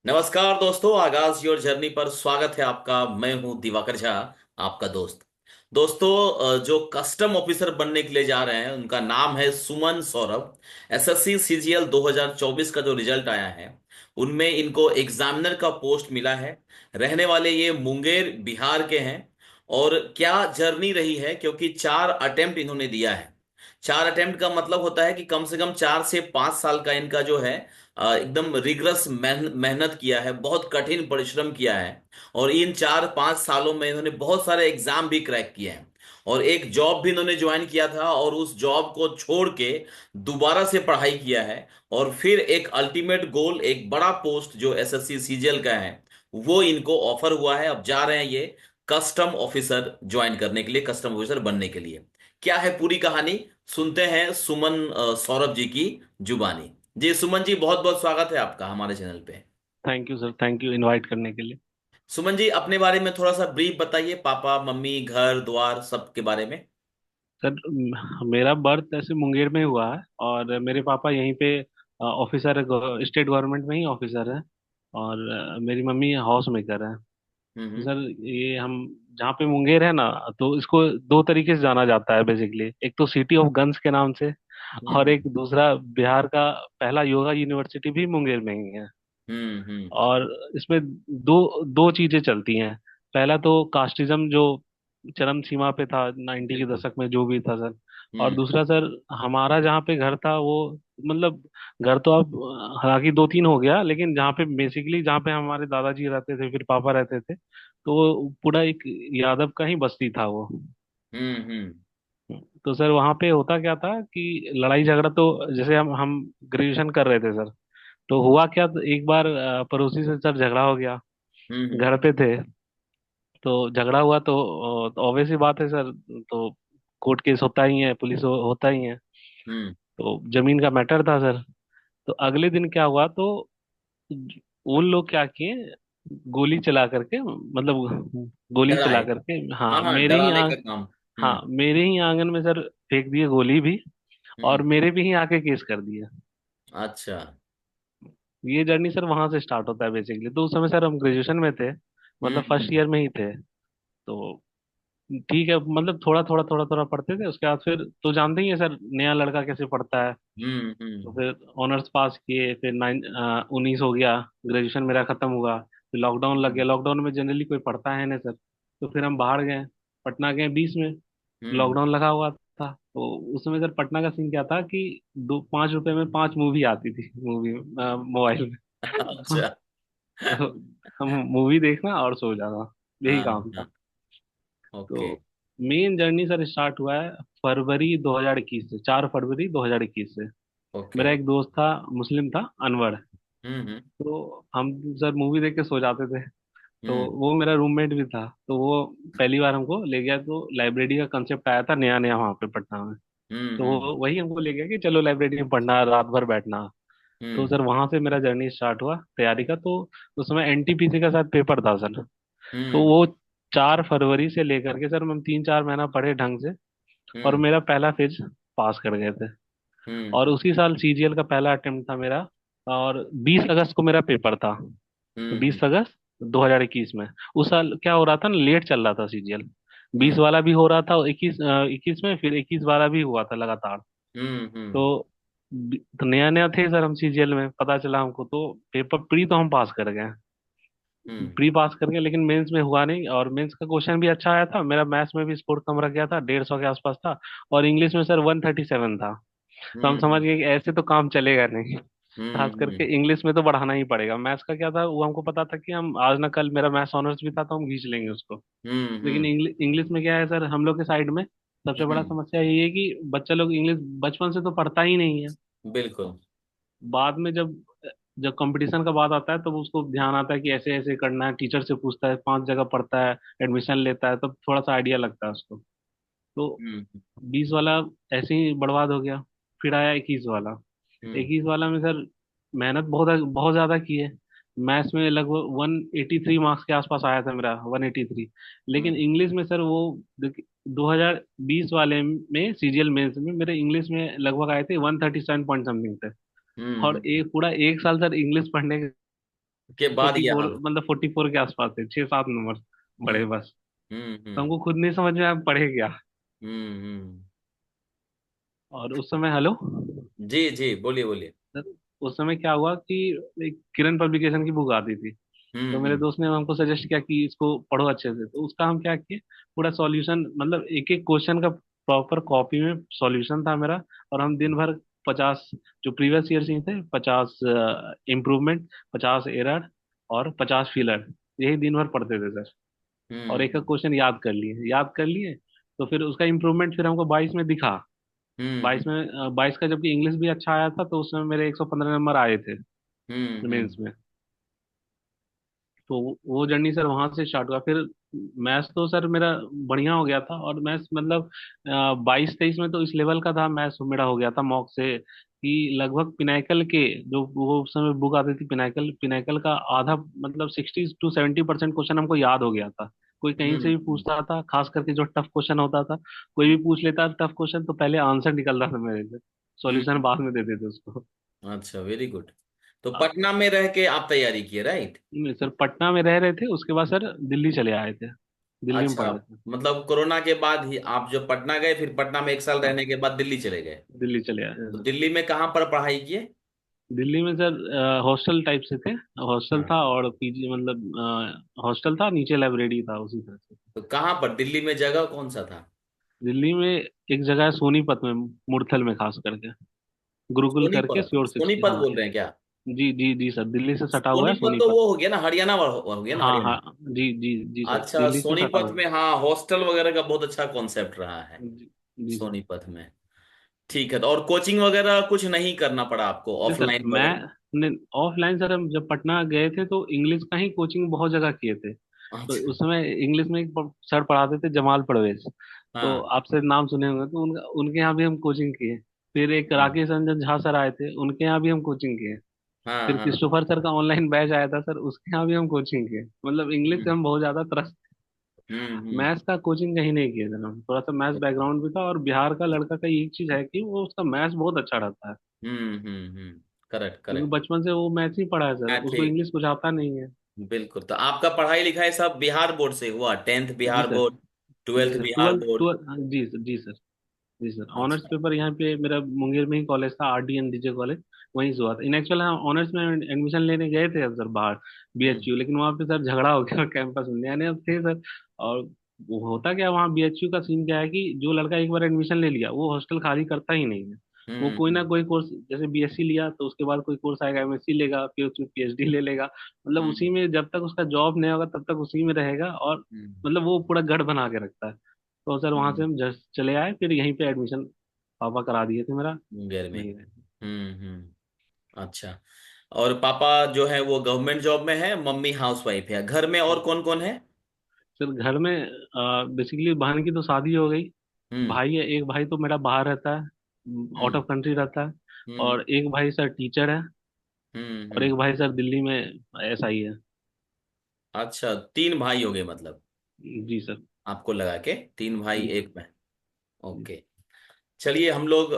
नमस्कार दोस्तों, आगाज योर जर्नी पर स्वागत है आपका। मैं हूं दिवाकर झा, आपका दोस्त। दोस्तों, जो कस्टम ऑफिसर बनने के लिए जा रहे हैं उनका नाम है सुमन सौरभ। एसएससी सीजीएल 2024 का जो रिजल्ट आया है उनमें इनको एग्जामिनर का पोस्ट मिला है। रहने वाले ये मुंगेर बिहार के हैं। और क्या जर्नी रही है, क्योंकि 4 अटेम्प्ट इन्होंने दिया है। 4 अटेम्प्ट का मतलब होता है कि कम से कम 4 से 5 साल का इनका जो है एकदम रिगरस मेहनत किया है, बहुत कठिन परिश्रम किया है। और इन 4-5 सालों में इन्होंने बहुत सारे एग्जाम भी क्रैक किए हैं। और एक जॉब भी इन्होंने ज्वाइन किया था और उस जॉब को छोड़ के दोबारा से पढ़ाई किया है। और फिर एक अल्टीमेट गोल, एक बड़ा पोस्ट जो एसएससी सीजीएल का है, वो इनको ऑफर हुआ है। अब जा रहे हैं ये कस्टम ऑफिसर ज्वाइन करने के लिए, कस्टम ऑफिसर बनने के लिए। क्या है पूरी कहानी, सुनते हैं सुमन सौरभ जी की जुबानी। जी सुमन जी, बहुत बहुत स्वागत है आपका हमारे चैनल पे। Thank you sir, thank you invite करने के लिए। सुमन जी, अपने बारे में थोड़ा सा ब्रीफ बताइए, पापा मम्मी घर द्वार सब के बारे में। सर मेरा बर्थ ऐसे मुंगेर में हुआ है और मेरे पापा यहीं पे ऑफिसर है, स्टेट गवर्नमेंट में ही ऑफिसर है। और मेरी मम्मी हाउस मेकर है। तो हम्म। सर ये हम जहाँ पे मुंगेर है ना, तो इसको दो तरीके से जाना जाता है बेसिकली। एक तो सिटी ऑफ गन्स के नाम से, और हम्म। एक दूसरा बिहार का पहला योगा यूनिवर्सिटी भी मुंगेर में ही है। हम्म। और इसमें दो दो चीजें चलती हैं। पहला तो कास्टिज्म जो चरम सीमा पे था 90 के बिल्कुल। दशक में, जो भी था सर। और हम्म। दूसरा सर, हमारा जहाँ पे घर था वो, मतलब घर तो अब हालांकि दो तीन हो गया, लेकिन जहाँ पे बेसिकली जहाँ पे हमारे दादाजी रहते थे, फिर पापा रहते थे, तो वो पूरा एक यादव का ही बस्ती था वो। हम्म। तो सर वहाँ पे होता क्या था कि लड़ाई झगड़ा तो जैसे हम ग्रेजुएशन कर रहे थे सर, तो हुआ क्या, तो एक बार पड़ोसी से सर झगड़ा हो गया। हम्म। घर पे थे, तो झगड़ा हुआ तो ऑब्वियस ही बात है सर। तो कोर्ट केस होता ही है, पुलिस होता ही है। हम्म। तो जमीन का मैटर था सर। तो अगले दिन क्या हुआ, तो उन लोग क्या किए, गोली चला करके, मतलब गोली चला डराए। करके, हाँ हाँ हाँ, मेरे ही डराने आंग का काम। हाँ हम्म। मेरे ही आंगन में सर फेंक दिए गोली भी, और हम्म। मेरे भी ही आके केस कर दिया। अच्छा। ये जर्नी सर वहां से स्टार्ट होता है बेसिकली। तो उस समय सर हम ग्रेजुएशन में थे, मतलब फर्स्ट हम्म। ईयर में ही थे। तो ठीक है, मतलब थोड़ा थोड़ा पढ़ते थे। उसके बाद फिर तो जानते ही है सर, नया लड़का कैसे पढ़ता है। तो हम्म। फिर ऑनर्स पास किए, फिर 19 हो गया, ग्रेजुएशन मेरा खत्म हुआ, फिर लॉकडाउन लग गया। लॉकडाउन में जनरली कोई पढ़ता है नहीं सर, तो फिर हम बाहर गए, पटना गए 20 में। हम्म। लॉकडाउन लगा हुआ था, तो उस समय सर पटना का सीन क्या था कि 5 रुपए में 5 मूवी आती थी, मूवी मोबाइल में। अच्छा। तो हम मूवी देखना और सो जाना, यही हाँ काम था। हाँ। ओके। तो मेन जर्नी सर स्टार्ट हुआ है फरवरी 2021 से, 4 फरवरी 2021 से। ओके। मेरा एक दोस्त था, मुस्लिम था, अनवर। हम्म। तो हम सर मूवी देख के सो जाते थे। तो हम्म। वो मेरा रूममेट भी था, तो वो पहली बार हमको ले गया। तो लाइब्रेरी का कंसेप्ट आया था नया नया वहाँ पे पटना में। तो हम्म। वो वही हमको ले गया कि चलो लाइब्रेरी में पढ़ना, रात भर बैठना। तो हम्म। सर वहां से मेरा जर्नी स्टार्ट हुआ तैयारी का। तो उस समय एनटीपीसी का साथ पेपर था सर। तो हम्म। वो 4 फरवरी से लेकर के सर हम 3-4 महीना पढ़े ढंग से, और हम्म। मेरा पहला फेज पास कर गए थे। हम्म। और उसी साल सीजीएल का पहला अटेम्प्ट था मेरा। और 20 अगस्त को मेरा पेपर था, हम्म। 20 अगस्त 2021 में। उस साल क्या हो रहा था ना, लेट चल रहा था सीजीएल। बीस हम्म। वाला भी हो रहा था, 21 में, फिर 21 वाला भी हुआ था लगातार। हम्म। तो तो नया नया थे सर हम सीजीएल में, पता चला हमको। तो पेपर प्री तो हम पास कर गए, हम्म। प्री पास कर गए, लेकिन मेंस में हुआ नहीं। और मेंस का क्वेश्चन भी अच्छा आया था, मेरा मैथ्स में भी स्कोर कम रह गया था, 150 के आसपास था। और इंग्लिश में सर 137 था। तो हम समझ हम्म। गए कि ऐसे तो काम चलेगा नहीं, खास हम्म। करके इंग्लिश में तो बढ़ाना ही पड़ेगा। मैथ्स का क्या था, वो हमको पता था कि हम आज ना कल, मेरा मैथ्स ऑनर्स भी था तो हम खींच लेंगे उसको। लेकिन हम्म। इंग्लिश में क्या है सर, हम लोग के साइड में सबसे बड़ा हम्म। समस्या ये है कि बच्चा लोग इंग्लिश बचपन से तो पढ़ता ही नहीं है। बिल्कुल। बाद में जब जब कंपटीशन का बात आता है, तब उसको ध्यान आता है कि ऐसे ऐसे करना है, टीचर से पूछता है, 5 जगह पढ़ता है, एडमिशन लेता है, तब थोड़ा सा आइडिया लगता है उसको। तो हम्म। 20 वाला ऐसे ही बर्बाद हो गया। फिर आया 21 वाला। हम्म। 21 वाला में सर मेहनत बहुत बहुत ज्यादा की है। मैथ्स में लगभग 183 मार्क्स के आसपास आया था मेरा, 183। लेकिन हम्म। इंग्लिश में सर वो 2020 वाले में सीजीएल मेंस में मेरे इंग्लिश में लगभग आए थे 137 पॉइंट समथिंग थे। और हम्म। एक पूरा एक साल सर इंग्लिश पढ़ने के बाद फोर्टी ये फोर हाल। मतलब 44 के आसपास थे, 6-7 नंबर हम्म बढ़े बस। तो हम्म हमको खुद नहीं समझ में आया पढ़े क्या। हम्म। और उस समय, हेलो जी जी, बोलिए बोलिए। सर, उस समय क्या हुआ कि एक किरण पब्लिकेशन की बुक आती थी। तो मेरे हम्म। दोस्त ने हमको सजेस्ट किया कि इसको पढ़ो अच्छे से, तो उसका हम क्या किए, पूरा सॉल्यूशन, मतलब एक एक क्वेश्चन का प्रॉपर कॉपी में सॉल्यूशन था मेरा। और हम दिन भर 50 जो प्रीवियस ईयर से थे, 50 इम्प्रूवमेंट, 50 एरर और 50 फिलर, यही दिन भर पढ़ते थे सर। और एक एक हम्म क्वेश्चन याद कर लिए। तो फिर उसका इम्प्रूवमेंट फिर हमको 22 में दिखा। हम्म 22 का, जबकि इंग्लिश भी अच्छा आया था, तो उसमें मेरे 115 नंबर आए थे मेंस हम्म। में। तो वो जर्नी सर वहां से स्टार्ट हुआ। फिर मैथ्स तो सर मेरा बढ़िया हो गया था। और मैथ्स मतलब 22-23 में तो इस लेवल का था मैथ्स मेरा, हो गया था मॉक से कि लगभग पिनाकल के, जो वो उस समय बुक आती थी पिनाकल, पिनाकल का आधा, मतलब 60-70% क्वेश्चन हमको याद हो गया था। कोई कहीं से भी हम्म। पूछता था, खास करके जो टफ क्वेश्चन होता था, कोई भी पूछ लेता था टफ क्वेश्चन, तो पहले आंसर निकलता था मेरे से, सॉल्यूशन हम्म। बाद में देते थे उसको। अच्छा, वेरी गुड। तो पटना में रह के आप तैयारी किए, राइट? नहीं सर, पटना में रह रहे थे, उसके बाद सर दिल्ली चले आए थे, दिल्ली में अच्छा, पढ़ रहे थे। मतलब कोरोना के बाद ही आप जो पटना गए, फिर पटना में एक साल रहने हाँ, के बाद दिल्ली चले गए। दिल्ली चले आए थे तो सर। दिल्ली में कहाँ पर पढ़ाई किए? दिल्ली में सर हॉस्टल टाइप से थे। हॉस्टल हाँ। था और पीजी, मतलब हॉस्टल था, नीचे लाइब्रेरी था, उसी तरह से। तो कहाँ पर दिल्ली में, जगह कौन सा था? दिल्ली में एक जगह है सोनीपत में, मुरथल में खास करके, गुरुकुल करके, सोनीपत, श्योर 60, सोनीपत हाँ। बोल रहे हैं क्या? जी जी जी सर, दिल्ली से सटा हुआ है सोनीपत तो सोनीपत। वो हो गया ना, हरियाणा हो गया ना, हाँ हरियाणा। हाँ, जी जी जी सर, अच्छा, दिल्ली से सटा सोनीपत हुआ में हाँ, हॉस्टल वगैरह का बहुत अच्छा कॉन्सेप्ट रहा है है। जी जी सर। सोनीपत में। ठीक है, तो और कोचिंग वगैरह कुछ नहीं करना पड़ा आपको, नहीं सर, ऑफलाइन मैं वगैरह? नहीं, ऑफलाइन सर, हम जब पटना गए थे तो इंग्लिश का ही कोचिंग बहुत जगह किए थे। तो अच्छा। उस समय इंग्लिश में एक सर पढ़ाते थे, जमाल परवेज। तो हाँ आपसे नाम सुने होंगे, तो उनके यहाँ भी हम कोचिंग किए। फिर एक हाँ राकेश रंजन झा सर आए थे, उनके यहाँ भी हम कोचिंग किए। हाँ फिर हाँ। क्रिस्टोफर सर का ऑनलाइन बैच आया था सर, उसके यहाँ भी हम कोचिंग किए। मतलब इंग्लिश से हम्म हम बहुत ज्यादा त्रस्त। हम्म। मैथ्स का कोचिंग कहीं नहीं किए थे हम, थोड़ा सा मैथ्स बैकग्राउंड भी था, और बिहार का लड़का का एक चीज है कि वो उसका मैथ्स बहुत अच्छा रहता है। करेक्ट क्योंकि करेक्ट। बचपन से वो मैथ्स ही पढ़ा है सर, मैथ ही। उसको इंग्लिश कुछ आता नहीं है। बिल्कुल, तो आपका पढ़ाई लिखाई सब बिहार बोर्ड से हुआ, टेंथ जी बिहार सर। बोर्ड, जी twelfth sir, Bihar twelfth board? Twelfth, जी सर, जी सर। जी सर, ऑनर्स अच्छा। पेपर यहाँ पे मेरा मुंगेर में ही कॉलेज था, RDNDJ कॉलेज, वहीं से हुआ था। इन एक्चुअल हम ऑनर्स में एडमिशन लेने गए थे सर बाहर, हम्म BHU, लेकिन वहाँ पे सर झगड़ा हो गया कैंपस में, नया नया थे सर। और वो होता क्या, वहाँ BHU का सीन क्या है कि जो लड़का एक बार एडमिशन ले लिया, वो हॉस्टल खाली करता ही नहीं है। वो कोई ना हम्म कोई कोर्स, जैसे BSc लिया तो उसके बाद कोई कोर्स आएगा, MSc लेगा, फिर उसमें PhD ले लेगा। मतलब उसी हम्म में जब तक उसका जॉब नहीं होगा तब तक उसी में रहेगा। और हम्म मतलब वो पूरा गढ़ बना के रखता है। तो सर वहां से हम्म। हम जस्ट चले आए, फिर यहीं पे एडमिशन पापा करा दिए थे मेरा। मुंगेर में। वहीं रहे। अच्छा। और पापा जो है वो गवर्नमेंट जॉब में है, मम्मी हाउसवाइफ है, घर में और कौन कौन है? सर घर में बेसिकली बहन की तो शादी हो गई। हम्म भाई है, एक भाई तो मेरा बाहर रहता है, आउट हम्म ऑफ कंट्री रहता है। हम्म और एक भाई सर टीचर है। और एक हम्म। भाई सर दिल्ली में SI है। अच्छा, तीन भाई हो गए मतलब, जी सर। आपको लगा के तीन भाई जी सर। एक बहन। जी ओके। चलिए हम लोग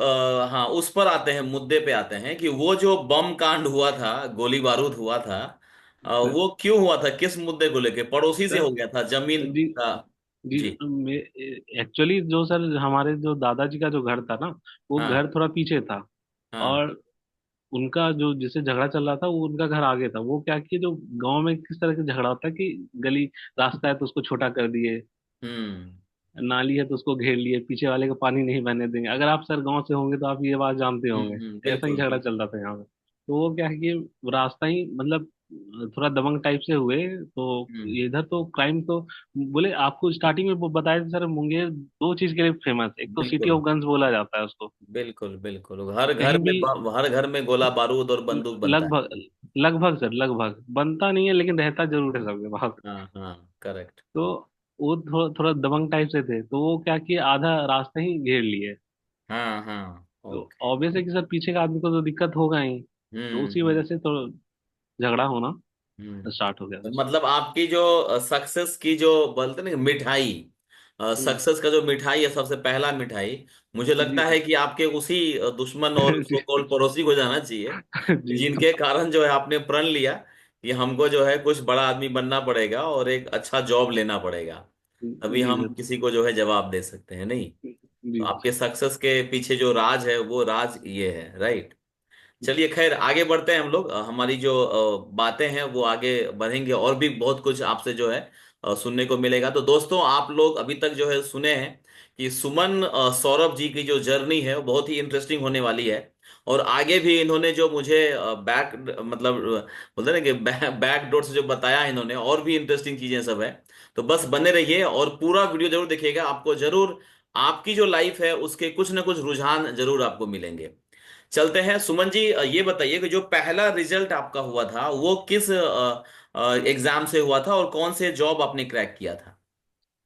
हाँ, उस पर आते हैं, मुद्दे पे आते हैं कि वो जो बम कांड हुआ था, गोली बारूद हुआ था, सर। वो क्यों हुआ था, किस मुद्दे को लेके? पड़ोसी से सर हो गया था, जमीन जी का? जी, जी। एक्चुअली जो सर हमारे जो दादाजी का जो घर था ना, वो हाँ घर थोड़ा पीछे था। हाँ। और उनका जो जिससे झगड़ा चल रहा था, वो उनका घर आगे था। वो क्या किए, जो गांव में किस तरह से झगड़ा होता है कि गली, रास्ता है तो उसको छोटा कर दिए, हम्म नाली है तो उसको घेर लिए, पीछे वाले को पानी नहीं बहने देंगे। अगर आप सर गांव से होंगे तो आप ये बात जानते होंगे। ऐसा ही बिल्कुल झगड़ा बिल्कुल। चल रहा था यहाँ पे। तो वो क्या है कि रास्ता ही, मतलब थोड़ा दबंग टाइप से हुए। तो हम्म। इधर तो क्राइम तो, बोले आपको स्टार्टिंग में वो बताया था सर, मुंगेर दो चीज के लिए फेमस है, एक तो सिटी बिल्कुल ऑफ गन्स बोला जाता है उसको। बिल्कुल बिल्कुल, हर घर कहीं में भी हर घर में गोला बारूद और बंदूक बनता है। लगभग, लगभग सर, लगभग बनता नहीं है लेकिन रहता जरूर है सबके पास। हाँ हाँ, करेक्ट। तो वो थोड़ा थोड़ा दबंग टाइप से थे, तो वो क्या किए, आधा रास्ता ही घेर लिए। हाँ हाँ। तो ओके। ऑब्वियस है कि सर पीछे का आदमी को तो दिक्कत होगा ही। तो उसी हम्म। वजह से तो झगड़ा होना स्टार्ट हो गया तो सर। मतलब आपकी जो सक्सेस की जो बोलते हैं ना मिठाई, हम्म। सक्सेस का जो मिठाई है, सबसे पहला मिठाई, मुझे जी लगता है सर। कि आपके उसी दुश्मन और जी सो कॉल्ड पड़ोसी को जाना चाहिए, जी जिनके कारण जो है आपने प्रण लिया कि हमको जो है कुछ बड़ा आदमी बनना पड़ेगा और एक अच्छा जॉब लेना पड़ेगा, तभी जी हम सर। किसी को जो है जवाब दे सकते हैं, नहीं? तो जी आपके सक्सेस के पीछे जो राज है वो राज ये है, राइट? चलिए खैर, आगे बढ़ते हैं हम लोग। हमारी जो बातें हैं वो आगे बढ़ेंगे, और भी बहुत कुछ आपसे जो है सुनने को मिलेगा। तो दोस्तों, आप लोग अभी तक जो है सुने हैं कि सुमन सौरभ जी की जो जर्नी है वो बहुत ही इंटरेस्टिंग होने वाली है। और आगे भी इन्होंने जो मुझे बैक मतलब बोलते हैं ना कि बैक डोर से जो बताया है इन्होंने, और भी इंटरेस्टिंग चीजें सब है। तो बस बने रहिए और पूरा वीडियो जरूर देखिएगा, आपको जरूर आपकी जो लाइफ है उसके कुछ ना कुछ रुझान जरूर आपको मिलेंगे। चलते हैं सुमन जी, ये बताइए कि जो पहला रिजल्ट आपका हुआ था वो किस एग्जाम से हुआ था, और कौन से जॉब आपने क्रैक किया था?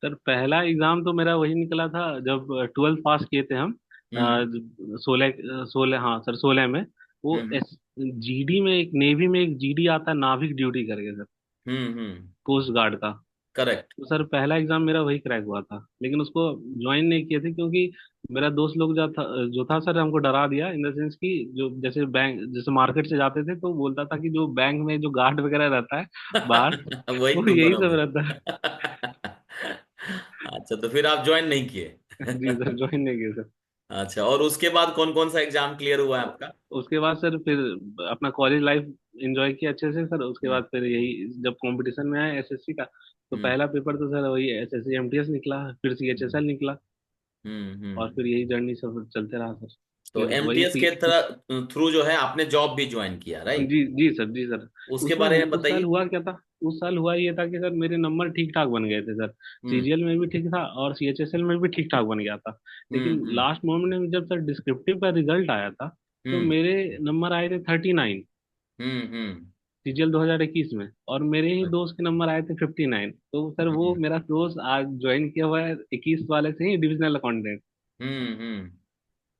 सर, पहला एग्जाम तो मेरा वही निकला था जब 12th पास किए थे हम। हम्म 16 16, हाँ सर, 16 में। वो हम्म एस जीडी में, एक नेवी में एक जीडी आता है, नाविक ड्यूटी करके सर, कोस्ट गार्ड का। करेक्ट। तो सर पहला एग्जाम मेरा वही क्रैक हुआ था, लेकिन उसको ज्वाइन नहीं किए थे क्योंकि मेरा दोस्त लोग जो था सर, हमको डरा दिया इन द सेंस कि जो जैसे बैंक, जैसे मार्केट से जाते थे तो बोलता था कि जो बैंक में जो गार्ड वगैरह रहता है बाहर, वही वो तुम यही सब बनोगे। रहता है। अच्छा, तो फिर आप ज्वाइन नहीं किए? जी सर, ज्वाइन नहीं किए सर। अच्छा, और उसके बाद कौन कौन सा एग्जाम क्लियर हुआ है आपका? उसके बाद सर फिर अपना कॉलेज लाइफ एंजॉय किया अच्छे से सर। उसके हम्म बाद फिर यही जब कंपटीशन में आया एसएससी का, तो हम्म पहला पेपर तो सर वही एसएससी एमटीएस निकला, फिर हम्म सीएचएसएल निकला। और हम्म। फिर यही जर्नी सब चलते रहा सर। तो फिर वही एमटीएस के थ्रू जो है आपने जॉब भी ज्वाइन किया, राइट? जी जी सर, जी सर। उसके उसमें बारे में उस साल बताइए। हुआ क्या था, उस साल हुआ ये था कि सर मेरे नंबर ठीक ठाक बन गए थे सर। हम्म सीजीएल में भी ठीक था और सीएचएसएल में भी ठीक ठाक बन गया था। लेकिन हम्म लास्ट मोमेंट में जब सर डिस्क्रिप्टिव का रिजल्ट आया था, तो हम्म मेरे नंबर आए थे 39, हम्म। सीजीएल 2021 में, और मेरे ही दोस्त के नंबर आए थे 59। तो सर वो हम्म मेरा दोस्त आज ज्वाइन किया हुआ है 21 वाले से ही, डिविजनल अकाउंटेंट। हम्म।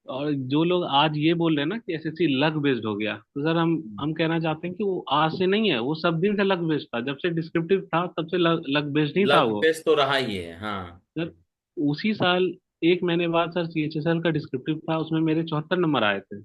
और जो लोग आज ये बोल रहे हैं ना कि एसएससी लक बेस्ड हो गया, तो सर हम कहना चाहते हैं कि वो आज से नहीं है, वो सब दिन से लक बेस्ड था। जब से डिस्क्रिप्टिव था तब से लक बेस्ड ही था लक वो। बेस तो रहा ही है, हाँ। सर उसी साल एक महीने बाद सर सीएचएसएल का डिस्क्रिप्टिव था, उसमें मेरे 74 नंबर आए थे।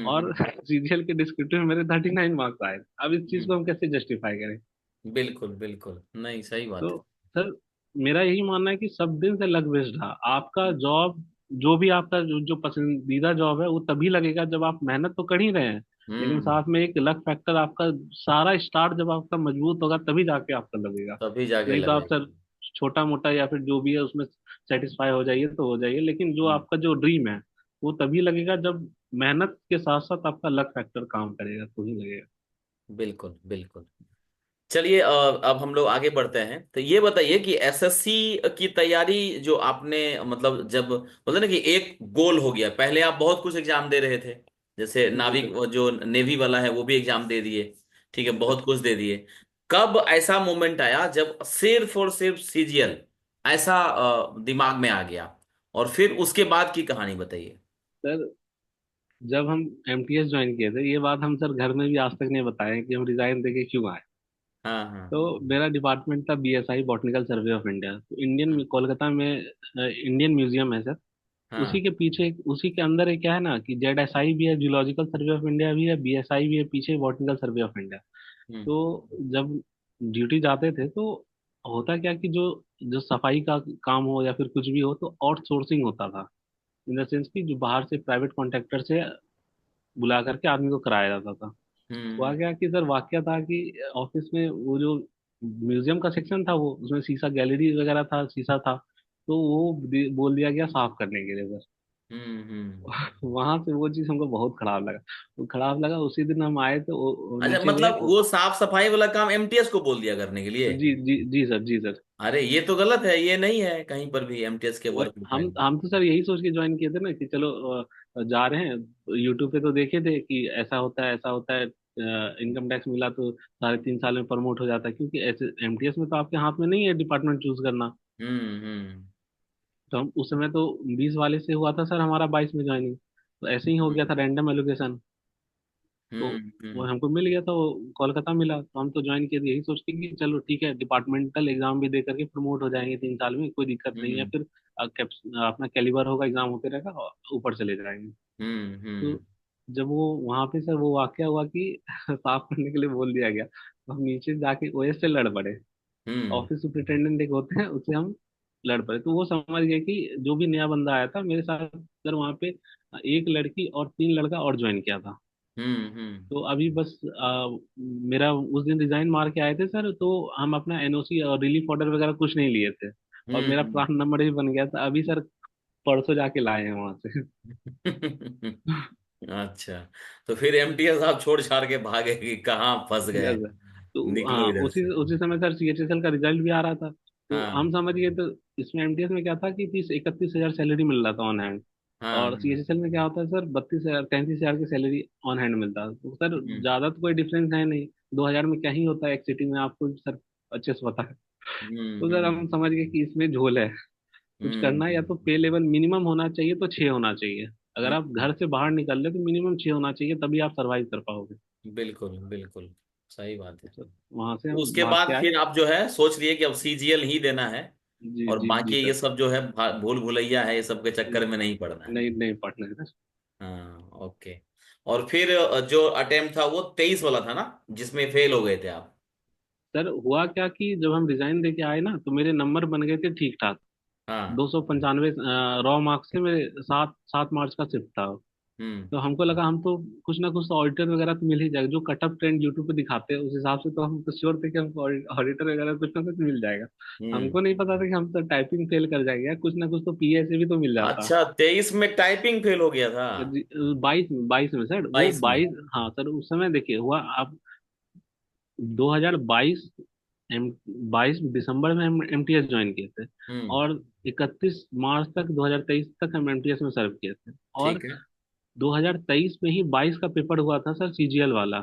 और हम्म। सीजीएल के डिस्क्रिप्टिव में मेरे 39 मार्क्स आए। अब इस चीज को हम्म, हम कैसे जस्टिफाई करें? बिल्कुल बिल्कुल, नहीं सही बात तो है। सर मेरा यही मानना है कि सब दिन से लक बेस्ड रहा आपका जॉब। जो भी आपका जो पसंदीदा जॉब है वो तभी लगेगा जब आप मेहनत तो कर ही रहे हैं, लेकिन हम्म। साथ में एक लक फैक्टर आपका, सारा स्टार्ट जब आपका मजबूत होगा तभी जाके आपका लगेगा। तभी जाके नहीं तो आप लगेगा। सर छोटा मोटा या फिर जो भी है उसमें सेटिस्फाई हो जाइए तो हो जाइए, लेकिन जो हम्म, आपका जो ड्रीम है वो तभी लगेगा जब मेहनत के साथ साथ आपका लक फैक्टर काम करेगा तो ही लगेगा। बिल्कुल बिल्कुल। चलिए, अब हम लोग आगे बढ़ते हैं। तो ये बताइए कि एसएससी की तैयारी जो आपने, मतलब जब बोलते ना कि एक गोल हो गया, पहले आप बहुत कुछ एग्जाम दे रहे थे, जैसे जी नाविक सर। वो जो नेवी वाला है वो भी एग्जाम दे दिए, ठीक है, जी सर। बहुत कुछ दे दिए। कब ऐसा मोमेंट आया जब सिर्फ और सिर्फ सीजीएल ऐसा दिमाग में आ गया, और फिर उसके बाद की कहानी बताइए। सर जब हम एमटीएस ज्वाइन किए थे, ये बात हम सर घर में भी आज तक नहीं बताए कि हम रिजाइन देके क्यों आए। हाँ हाँ तो मेरा डिपार्टमेंट था BSI, botanical survey of India. तो इंडियन, कोलकाता में इंडियन म्यूजियम है सर। उसी हाँ। के पीछे, उसी के अंदर एक क्या है ना कि जेडएसआई भी है, जूलॉजिकल सर्वे ऑफ इंडिया भी है, बीएसआई भी है, पीछे बॉटनिकल सर्वे ऑफ इंडिया। हम्म तो जब ड्यूटी जाते थे तो होता क्या कि जो जो सफाई का काम हो या फिर कुछ भी हो तो आउटसोर्सिंग होता था। इन द सेंस कि जो बाहर से प्राइवेट कॉन्ट्रैक्टर से बुला करके आदमी को कराया जाता था। हुआ हम्म क्या कि सर वाकया था कि ऑफिस में वो जो म्यूजियम का सेक्शन था वो, उसमें शीशा गैलरी वगैरह था, शीशा था। तो वो बोल दिया गया साफ करने के लिए सर। हम्म। वहां से वो चीज हमको बहुत खराब लगा। वो खराब लगा, उसी दिन हम आए तो वो अच्छा, नीचे गए मतलब वो साफ सफाई वाला काम एमटीएस को बोल दिया करने के लिए? जी जी जी सर, जी सर। अरे ये तो गलत है, ये नहीं है कहीं पर भी एमटीएस के वो वर्क हम प्रोफाइल में। हम तो सर यही सोच के ज्वाइन किए थे ना कि चलो जा रहे हैं। यूट्यूब पे तो देखे थे कि ऐसा होता है, ऐसा होता है। इनकम टैक्स मिला तो 3.5 साल में प्रमोट हो जाता है, क्योंकि ऐसे एमटीएस में तो आपके हाथ में नहीं है डिपार्टमेंट चूज करना। हम्म। तो हम उस समय तो 20 वाले से हुआ था सर हमारा 22 में ज्वाइनिंग। तो ऐसे ही हो गया था, रैंडम एलोकेशन। तो वो हम्म हमको मिल गया था, वो कोलकाता मिला, तो हम तो ज्वाइन किए थे यही सोच के कि चलो ठीक है, डिपार्टमेंटल एग्जाम भी दे करके प्रमोट हो जाएंगे 3 साल में, कोई दिक्कत नहीं है। हम्म फिर अपना कैलिबर होगा, एग्जाम होते रहेगा और ऊपर चले जाएंगे। तो हम्म। जब वो वहां पे सर वो वाकया हुआ कि साफ करने के लिए बोल दिया गया, तो हम नीचे जाके ओएस से लड़ पड़े। हम्म ऑफिस सुपरिटेंडेंट एक होते हैं, उससे हम लड़ पड़े। तो वो समझ गए कि जो भी नया बंदा आया था मेरे साथ सर, वहाँ पे एक लड़की और तीन लड़का और ज्वाइन किया था। हम्म तो अभी बस मेरा उस दिन रिजाइन मार के आए थे सर, तो हम अपना एनओसी और रिलीफ ऑर्डर वगैरह कुछ नहीं लिए थे। और मेरा हम्म प्रान नंबर भी बन गया था अभी सर, परसों जाके लाए हैं वहां से। अच्छा, तो फिर एमटीएस आप छोड़ छाड़ के भागे कि कहाँ फंस गए? Yes sir. तो निकलो हाँ, इधर उसी से। उसी समय सर सीएचएसएल का रिजल्ट भी आ रहा था, तो हम हाँ समझ गए। तो इसमें एमटीएस में क्या था कि 30-31 हजार सैलरी मिल रहा था ऑन हैंड। हाँ और सीएचएसएल में क्या होता है सर, 32 हजार 33 हजार की सैलरी ऑन हैंड मिलता है। तो सर हम्म ज्यादा तो कोई डिफरेंस है नहीं, 2 हजार में क्या ही होता है एक सिटी में, आपको सर अच्छे से पता है। तो सर हम्म हम समझ गए कि इसमें झोल है, कुछ करना है। या तो पे लेवल मिनिमम होना चाहिए, तो 6 होना चाहिए। अगर आप हम्म, घर से बाहर निकल रहे तो मिनिमम 6 होना चाहिए, तभी आप सर्वाइव कर पाओगे। बिल्कुल बिल्कुल, सही बात तो है। सर वहां से तो हम उसके भाग के बाद आए। फिर आप जो है सोच लिए कि अब सीजीएल ही देना है, जी और जी जी बाकी ये सर। सब जो है भूल भुलैया है, ये सब के चक्कर में नहीं पड़ना है। नहीं नहीं पढ़ना है सर। हाँ ओके। और फिर जो अटेम्प्ट था वो 23 वाला था ना, जिसमें फेल हो गए थे आप? सर हुआ क्या कि जब हम रिजाइन दे के आए ना, तो मेरे नंबर बन गए थे ठीक ठाक। हाँ। 295 रॉ मार्क्स से मेरे 7 7 मार्क्स का शिफ्ट था। हम्म तो हमको लगा हम तो कुछ ना कुछ तो ऑडिटर वगैरह तो मिल ही जाएगा, जो कट ऑफ ट्रेंड यूट्यूब पे दिखाते हैं उस हिसाब से, तो हम तो श्योर थे कि हमको ऑडिटर वगैरह कुछ ना कुछ मिल जाएगा। हम्म। हमको नहीं पता था कि हम तो टाइपिंग फेल कर जाएंगे यार, कुछ ना कुछ तो पीए से भी तो मिल जाता। अच्छा, 23 में टाइपिंग फेल हो गया था? 22 में सर, वो 22 में? 22। हाँ सर, उस समय देखिए हुआ आप 2022 एम 22 दिसंबर में हम एमटीएस ज्वाइन किए थे। हम्म। और 31 मार्च तक 2023 तक हम एमटीएस में सर्व किए थे। और ठीक है। 2023 में ही 22 का पेपर हुआ था सर, सीजीएल वाला।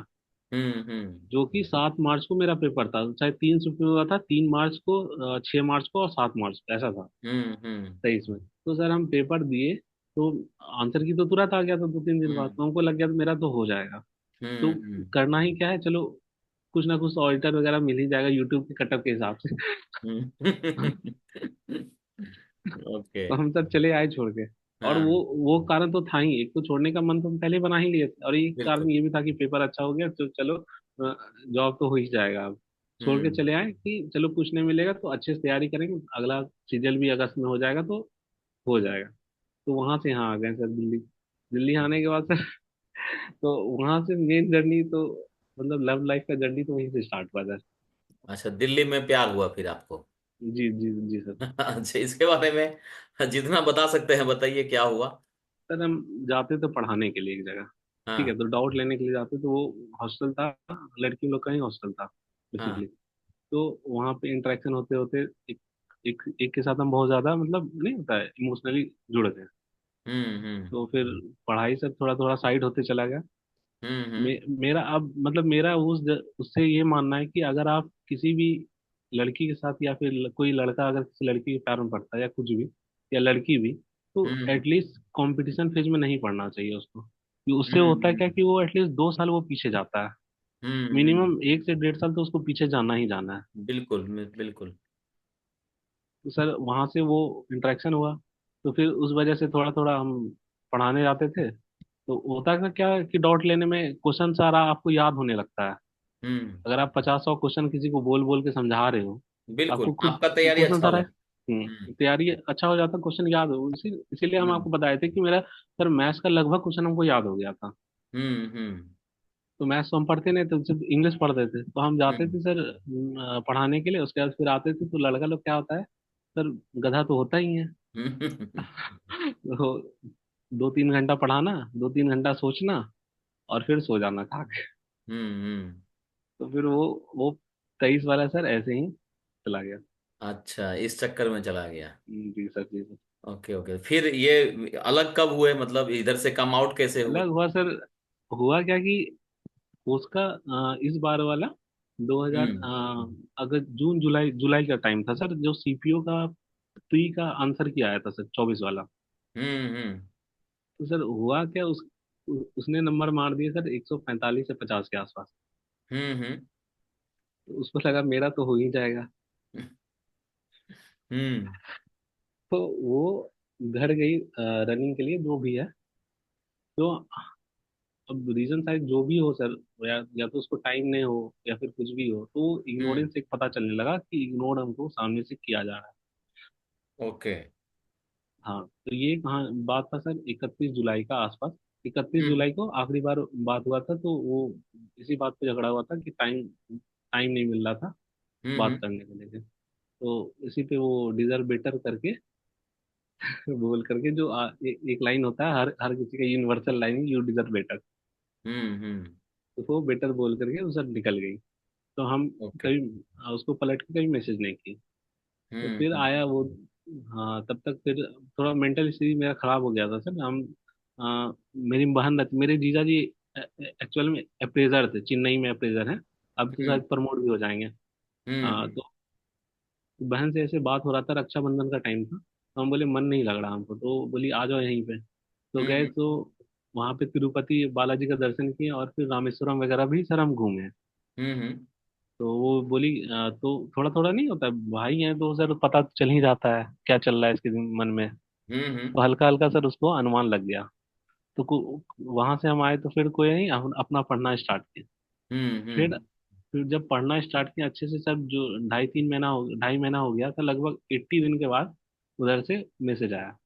हम्म। जो कि 7 मार्च को मेरा पेपर था, शायद 3 शिफ्ट में हुआ था, 3 मार्च को, 6 मार्च को और 7 मार्च को, ऐसा था। हम्म। 23 में तो सर हम पेपर दिए, तो आंसर की तो तुरंत आ गया था 2-3 दिन बाद, हम्म तो हमको लग गया तो मेरा तो हो जाएगा। तो हम्म। करना ही क्या है, चलो कुछ ना कुछ ऑडिटर वगैरह मिल ही जाएगा यूट्यूब के कटअप के हिसाब से। ओके। तो हम सब चले आए छोड़ के। और हाँ वो कारण तो था ही, एक तो छोड़ने का मन तो हम पहले बना ही लिए थे, और एक बिल्कुल। कारण ये भी था कि पेपर अच्छा हो गया तो चलो जॉब तो हो ही जाएगा अब। छोड़ के हम्म चले आए कि चलो कुछ नहीं मिलेगा तो अच्छे से तैयारी करेंगे, अगला सीजन भी अगस्त में हो जाएगा तो हो जाएगा। तो वहां से यहाँ आ गए सर दिल्ली। दिल्ली आने के बाद सर तो वहां से मेन जर्नी तो, मतलब लव लाइफ का जर्नी तो वहीं से स्टार्ट हुआ सर। अच्छा, दिल्ली में प्यार हुआ फिर आपको? जी जी जी सर। अच्छा, इसके बारे में जितना बता सकते हैं बताइए, क्या हुआ? सर हम जाते थे पढ़ाने के लिए एक जगह, ठीक है, हाँ तो डाउट लेने के लिए जाते, तो वो हॉस्टल था, लड़की लोग का ही हॉस्टल था हाँ। बेसिकली। तो वहाँ पे इंटरेक्शन होते होते एक के साथ हम बहुत ज्यादा, मतलब नहीं होता है, इमोशनली जुड़ गए। हम्म। तो फिर पढ़ाई से थोड़ा थोड़ा साइड होते चला गया। हम्म। मेरा अब मतलब मेरा उससे ये मानना है कि अगर आप किसी भी लड़की के साथ, या फिर कोई लड़का अगर किसी लड़की के प्यार में पड़ता है या कुछ भी, या लड़की भी, तो हम्म एटलीस्ट कंपटीशन फेज में नहीं पड़ना चाहिए उसको, कि उससे होता है क्या हम्म कि वो एटलीस्ट 2 साल वो पीछे जाता है। हम्म। मिनिमम 1 से 1.5 साल तो उसको पीछे जाना ही जाना है। बिल्कुल बिल्कुल। तो सर वहां से वो इंटरेक्शन हुआ, तो फिर उस वजह से थोड़ा थोड़ा हम पढ़ाने जाते थे। तो होता का क्या है कि डाउट लेने में क्वेश्चन सारा आपको याद होने लगता है। हम्म। अगर आप 50-100 क्वेश्चन किसी को बोल बोल के समझा रहे हो, तो बिल्कुल, आपको खुद आपका तैयारी क्वेश्चन अच्छा हो सारा जाता है। तैयारी अच्छा हो जाता, क्वेश्चन याद हो, इसीलिए हम आपको हम्म बताए थे कि मेरा सर मैथ्स का लगभग क्वेश्चन हमको याद हो गया था। हम्म। तो मैथ्स तो हम पढ़ते नहीं थे, सिर्फ इंग्लिश पढ़ते थे, तो हम जाते हम्म थे सर पढ़ाने के लिए। उसके बाद फिर आते थे, तो लड़का लोग क्या होता है सर, गधा तो होता ही है। हम्म। तो 2-3 घंटा पढ़ाना, 2-3 घंटा सोचना, और फिर सो जाना खा के। हम्म। तो फिर वो 23 वाला सर ऐसे ही चला गया। अच्छा, इस चक्कर में चला गया। जी सर जी सर। ओके ओके, फिर ये अलग कब हुए, मतलब इधर से कम आउट कैसे हुए? अलग हुआ सर, हुआ क्या कि उसका इस बार वाला 2000 हम्म अगर जून जुलाई जुलाई का टाइम था सर, जो सीपीओ का प्री का आंसर किया आया था सर, 24 वाला। हम्म। तो सर हुआ क्या, उसने नंबर मार दिए सर 145 से 50 के आसपास। हम्म। तो उसको लगा मेरा तो हो ही जाएगा। हम्म तो वो घर गई रनिंग के लिए, जो भी है। तो अब रीजन शायद जो भी हो सर, या तो उसको टाइम नहीं हो या फिर कुछ भी हो, तो हम्म। इग्नोरेंस एक पता चलने लगा कि इग्नोर हमको सामने से किया जा रहा है। ओके। हाँ, तो ये कहाँ बात था सर, 31 जुलाई का आसपास। इकतीस हम्म जुलाई को आखिरी बार बात हुआ था, तो वो इसी बात पे झगड़ा हुआ था कि टाइम टाइम नहीं मिल रहा था बात हम्म करने के लिए। तो इसी पे वो डिजर्व बेटर करके बोल करके जो एक लाइन होता है हर हर किसी का universal line, you deserve better. Hmm. तो वो बेटर बोल करके वो सब निकल गई। तो हम ओके। कभी उसको पलट के कभी मैसेज नहीं किए। तो फिर हम्म। आया वो। हाँ, तब तक फिर थोड़ा मेंटल स्टेज मेरा खराब हो गया था सर। हम मेरी बहन रहती, मेरे जीजा जी एक्चुअल में अप्रेजर थे, चेन्नई में अप्रेजर हैं। अब तो हम्म शायद प्रमोट भी हो जाएंगे। हम्म तो बहन से ऐसे बात हो रहा था, रक्षाबंधन का टाइम था, तो हम बोले मन नहीं लग रहा हमको, तो बोली आ जाओ यहीं पे। तो गए हम्म तो वहाँ पे तिरुपति बालाजी का दर्शन किए, और फिर रामेश्वरम वगैरह भी सर हम घूमे। हम्म तो वो बोली तो थोड़ा थोड़ा नहीं होता, भाई है तो सर पता तो चल ही जाता है क्या चल रहा है इसके मन में। हम्म तो हल्का हल्का सर उसको अनुमान लग गया। तो वहां से हम आए तो फिर कोई नहीं, अपना पढ़ना स्टार्ट किया। फिर हम्म। फिर जब पढ़ना स्टार्ट किया अच्छे से सर, जो 2.5 महीना हो गया था लगभग, 80 दिन के बाद उधर से मैसेज आया।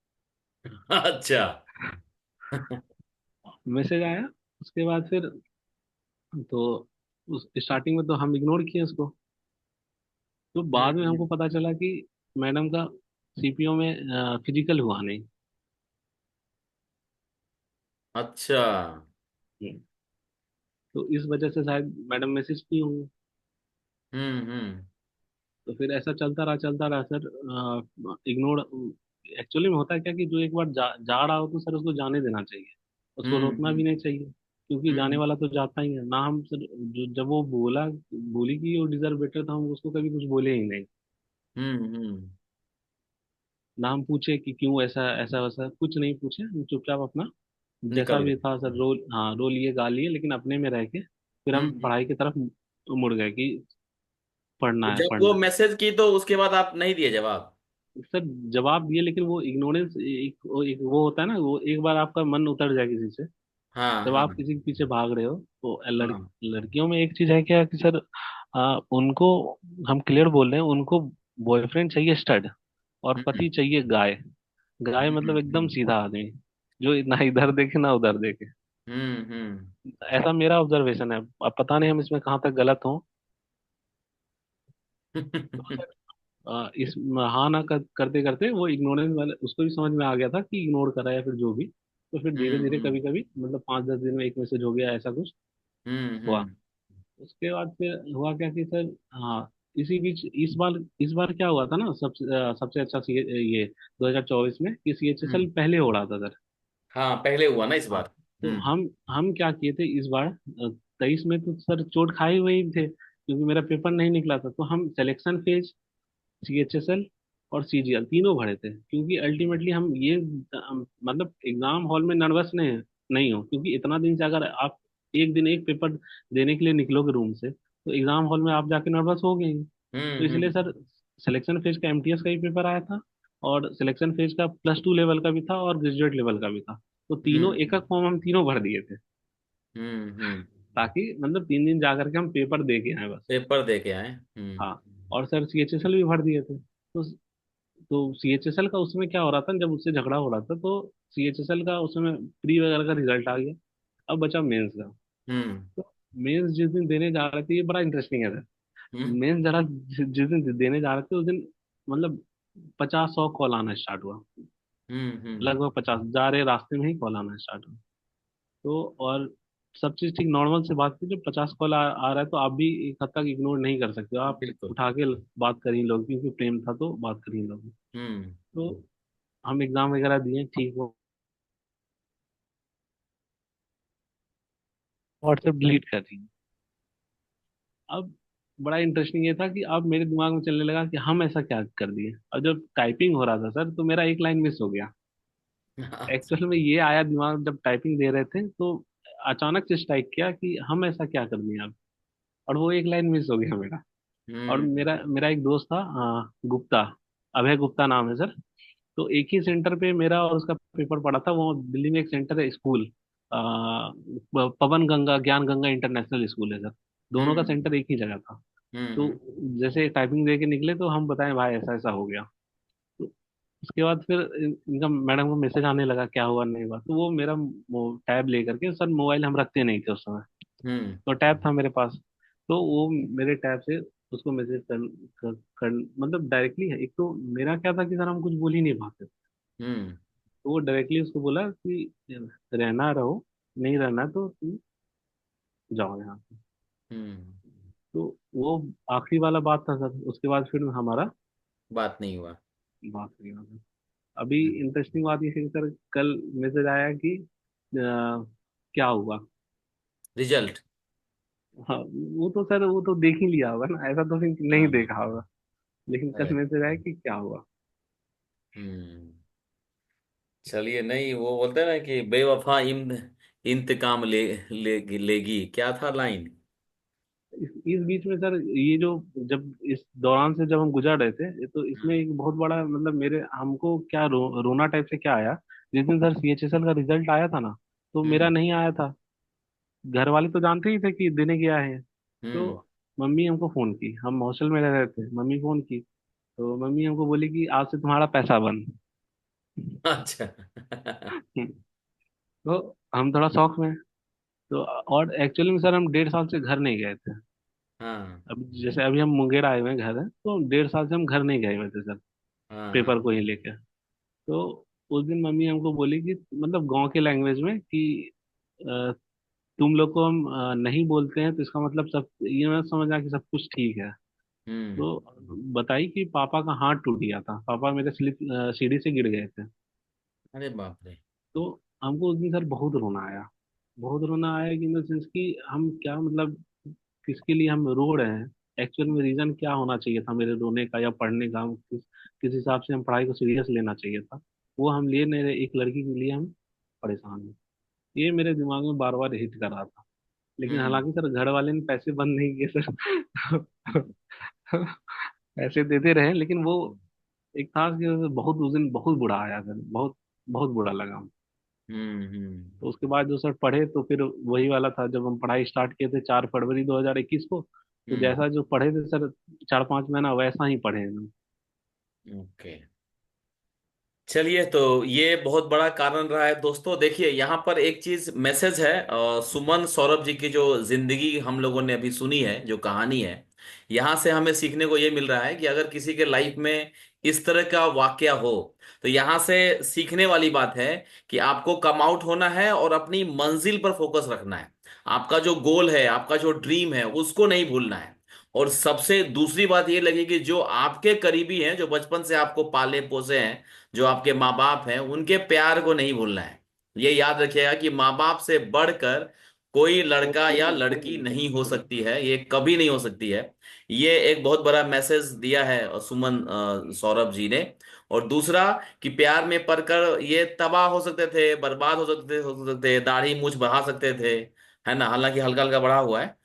अच्छा। मैसेज आया, उसके बाद फिर तो उस स्टार्टिंग में तो हम इग्नोर किए उसको। तो बाद में हम्म। हमको पता चला कि मैडम का सीपीओ में फिजिकल हुआ नहीं। अच्छा। हम्म। तो इस वजह से शायद मैडम मैसेज की होंगी। हम्म। तो फिर ऐसा चलता रहा सर। इग्नोर एक्चुअली में होता है क्या कि जो एक बार जा रहा हो तो सर उसको जाने देना चाहिए, उसको रोकना भी हम्म नहीं चाहिए। क्योंकि जाने हम्म वाला तो जाता ही है ना। हम सर जब वो बोली कि वो डिजर्व बेटर था, हम उसको कभी कुछ बोले ही नहीं। हम्म। ना हम पूछे कि क्यों ऐसा ऐसा वैसा, कुछ नहीं पूछे, हम चुपचाप अपना जैसा निकल भी गए। था सर रोल, हाँ रोल लिए गा लिए, लेकिन अपने में रह के फिर हम हम्म। पढ़ाई की तरफ मुड़ गए कि पढ़ना तो है जब वो पढ़ना है। मैसेज की तो उसके बाद आप नहीं दिए जवाब? सर जवाब दिए, लेकिन वो इग्नोरेंस एक वो होता है ना, वो एक बार आपका मन उतर जाए किसी से, हाँ जब हाँ आप किसी के पीछे भाग रहे हो, तो हाँ। लड़कियों में एक चीज है क्या कि सर उनको, हम क्लियर बोल रहे हैं, उनको बॉयफ्रेंड चाहिए स्टड, और हम्म पति चाहिए गाय। गाय मतलब एकदम हम्म सीधा आदमी, जो ना इधर देखे ना उधर देखे। हम्म। ऐसा मेरा ऑब्जर्वेशन है, अब पता नहीं हम इसमें कहाँ तक गलत हों। तो सर इस हाँ ना करते करते वो इग्नोरेंस वाले उसको भी समझ में आ गया था कि इग्नोर करा है या फिर जो भी। तो फिर धीरे धीरे हम्म कभी कभी मतलब 5-10 दिन में एक मैसेज हो गया, ऐसा कुछ हुआ। हम्म। उसके बाद फिर हुआ क्या कि सर, हाँ, इसी बीच इस बार क्या हुआ था ना, सबसे अच्छा ये 2024 में कि सीएचएसएल हम्म। पहले हो रहा था सर। हाँ, पहले हुआ ना इस हाँ, बार। तो हम्म हम क्या किए थे इस बार, 23 में तो सर चोट खाए हुए ही थे क्योंकि मेरा पेपर नहीं निकला था। तो हम सिलेक्शन फेज, सीएचएसएल और सीजीएल तीनों भरे थे, क्योंकि अल्टीमेटली हम ये मतलब एग्जाम हॉल में नर्वस नहीं नहीं हो, क्योंकि इतना दिन से अगर आप एक दिन एक पेपर देने के लिए निकलोगे रूम से, तो एग्जाम हॉल में आप जाके नर्वस हो गए। तो इसलिए हम्म। सर सिलेक्शन फेज का एमटीएस का ही पेपर आया था, और सिलेक्शन फेज का +2 लेवल का भी था और ग्रेजुएट लेवल का भी था। तो तीनों एक एक हम्म फॉर्म हम तीनों भर दिए थे, हम्म। ताकि मतलब 3 दिन जा करके हम पेपर दे के आए बस। पेपर दे के आए। हाँ, और सर सीएचएसएल भी भर दिए थे। तो सीएचएसएल का उसमें क्या हो रहा था, जब उससे झगड़ा हो रहा था, तो सीएचएसएल का उसमें प्री वगैरह का रिजल्ट आ गया। अब बचा मेंस का। हम्म तो मेंस जिस दिन देने जा रहे थे, ये बड़ा इंटरेस्टिंग है सर। हम्म मेंस जरा जिस दिन देने जा रहे थे उस दिन मतलब 50-100 कॉल आना स्टार्ट हुआ। हम्म। लगभग 50 जा रहे रास्ते में ही कॉल आना स्टार्ट हुआ। तो और सब चीज ठीक नॉर्मल से बात की, जब 50 कॉल आ रहा है तो आप भी एक हद तक इग्नोर नहीं कर सकते हो, आप बिल्कुल। उठा के बात कर ही लोगे, क्योंकि प्रेम था तो बात कर ही लोगे। हम्म तो हम एग्जाम वगैरह दिए, ठीक हो, व्हाट्सएप डिलीट कर दी। अब बड़ा इंटरेस्टिंग ये था कि अब मेरे दिमाग में चलने लगा कि हम ऐसा क्या कर दिए। अब जब टाइपिंग हो रहा था सर, तो मेरा एक लाइन मिस हो गया। अच्छा। एक्चुअल में ये आया दिमाग, जब टाइपिंग दे रहे थे तो अचानक से स्ट्राइक किया कि हम ऐसा क्या कर दिए अब, और वो एक लाइन मिस हो गया मेरा। और हम्म मेरा मेरा एक दोस्त था, गुप्ता, अभय गुप्ता नाम है सर। तो एक ही सेंटर पे मेरा और उसका पेपर पड़ा था, वो दिल्ली में एक सेंटर है स्कूल, पवन गंगा ज्ञान गंगा इंटरनेशनल स्कूल है सर। दोनों का हम्म सेंटर एक ही जगह था। तो हम्म जैसे टाइपिंग दे के निकले तो हम बताएं भाई ऐसा ऐसा हो गया। तो उसके बाद फिर इनका मैडम को मैसेज आने लगा क्या हुआ नहीं हुआ, तो वो मेरा टैब लेकर के, सर मोबाइल हम रखते नहीं थे उस समय, हम्म तो टैब था मेरे पास। तो वो मेरे टैब से उसको मैसेज कर मतलब डायरेक्टली है, एक तो मेरा क्या था कि सर हम कुछ बोल ही नहीं पाते, हम्म तो वो डायरेक्टली उसको बोला कि रहना रहो, नहीं रहना तो तुम जाओ यहाँ से। हम्म। तो वो आखिरी वाला बात था सर, उसके बाद फिर हमारा बात नहीं हुआ। बात नहीं हुआ। अभी इंटरेस्टिंग बात ये है कि सर कल मैसेज आया कि क्या हुआ। रिजल्ट। हाँ, वो तो सर वो तो देख ही लिया होगा ना, ऐसा तो फिर नहीं हाँ। देखा होगा, लेकिन कल अरे। मैसेज आया कि क्या हुआ। हम्म। चलिए, नहीं वो बोलते हैं ना कि बेवफा इंतकाम लेगी, क्या था लाइन? इस बीच में सर ये जो, जब इस दौरान से जब हम गुजर रहे थे, तो इसमें हम्म एक बहुत बड़ा मतलब मेरे हमको क्या रोना टाइप से क्या आया। जिस दिन सर सीएचएसएल का रिजल्ट आया था ना, तो मेरा हम्म नहीं आया था। घर वाले तो जानते ही थे कि देने गया है। तो हम्म। मम्मी हमको फोन की, हम हॉस्टल में रह रहे थे, मम्मी फोन की, तो मम्मी हमको बोली कि आज से तुम्हारा पैसा बंद। अच्छा। तो हम थोड़ा शौक में। तो और एक्चुअली में सर हम 1.5 साल से घर नहीं गए थे। हाँ अब जैसे अभी हम मुंगेर आए हुए हैं घर है, तो 1.5 साल से हम घर नहीं गए हुए थे सर, हाँ हाँ। पेपर को ही लेकर। तो उस दिन मम्मी हमको बोली कि मतलब गांव के लैंग्वेज में कि अ, तुम लोग को हम नहीं बोलते हैं, तो इसका मतलब सब ये मत समझना कि सब कुछ ठीक है। हम्म। तो बताई कि पापा का हाथ टूट गया था, पापा मेरे स्लिप सीढ़ी से गिर गए थे। अरे बाप रे। तो हमको उस दिन सर बहुत रोना आया, बहुत रोना आया कि इन द सेंस कि हम क्या मतलब किसके लिए हम रो रहे हैं। एक्चुअल में रीजन क्या होना चाहिए था मेरे रोने का या पढ़ने का, हम किस हिसाब से हम पढ़ाई को सीरियस लेना चाहिए था, वो हम लिए नहीं रहे। एक लड़की के लिए हम परेशान हैं, ये मेरे दिमाग में बार बार हिट कर रहा था। लेकिन हम्म हालांकि सर घर वाले ने पैसे बंद नहीं किए सर। पैसे देते रहे, लेकिन वो एक था कि बहुत उस दिन बहुत बुरा आया सर, बहुत बहुत बुरा लगा। हम्म। तो उसके बाद जो सर पढ़े तो फिर वही वाला था, जब हम पढ़ाई स्टार्ट किए थे 4 फरवरी 2021 को, तो हम्म। जैसा जो पढ़े थे सर 4-5 महीना वैसा ही पढ़े हैं। ओके। चलिए, तो ये बहुत बड़ा कारण रहा है दोस्तों। देखिए यहाँ पर एक चीज मैसेज है, सुमन सौरभ जी की जो जिंदगी हम लोगों ने अभी सुनी है, जो कहानी है, यहाँ से हमें सीखने को ये मिल रहा है कि अगर किसी के लाइफ में इस तरह का वाकया हो, तो यहाँ से सीखने वाली बात है कि आपको कम आउट होना है और अपनी मंजिल पर फोकस रखना है। आपका जो गोल है, आपका जो ड्रीम है, उसको नहीं भूलना है। और सबसे दूसरी बात ये लगी कि जो आपके करीबी हैं, जो बचपन से आपको पाले पोसे हैं, जो आपके माँ बाप हैं, उनके प्यार को नहीं भूलना है। ये याद रखिएगा कि माँ बाप से बढ़कर कोई लड़का या लड़की नहीं हो सकती है, ये कभी नहीं हो सकती है। ये एक बहुत बड़ा मैसेज दिया है सुमन सौरभ जी ने। और दूसरा, कि प्यार में पड़कर ये तबाह हो सकते थे, बर्बाद हो सकते थे, दाढ़ी मूछ बढ़ा सकते थे, है ना? हालांकि हल्का हल्का बढ़ा हुआ है।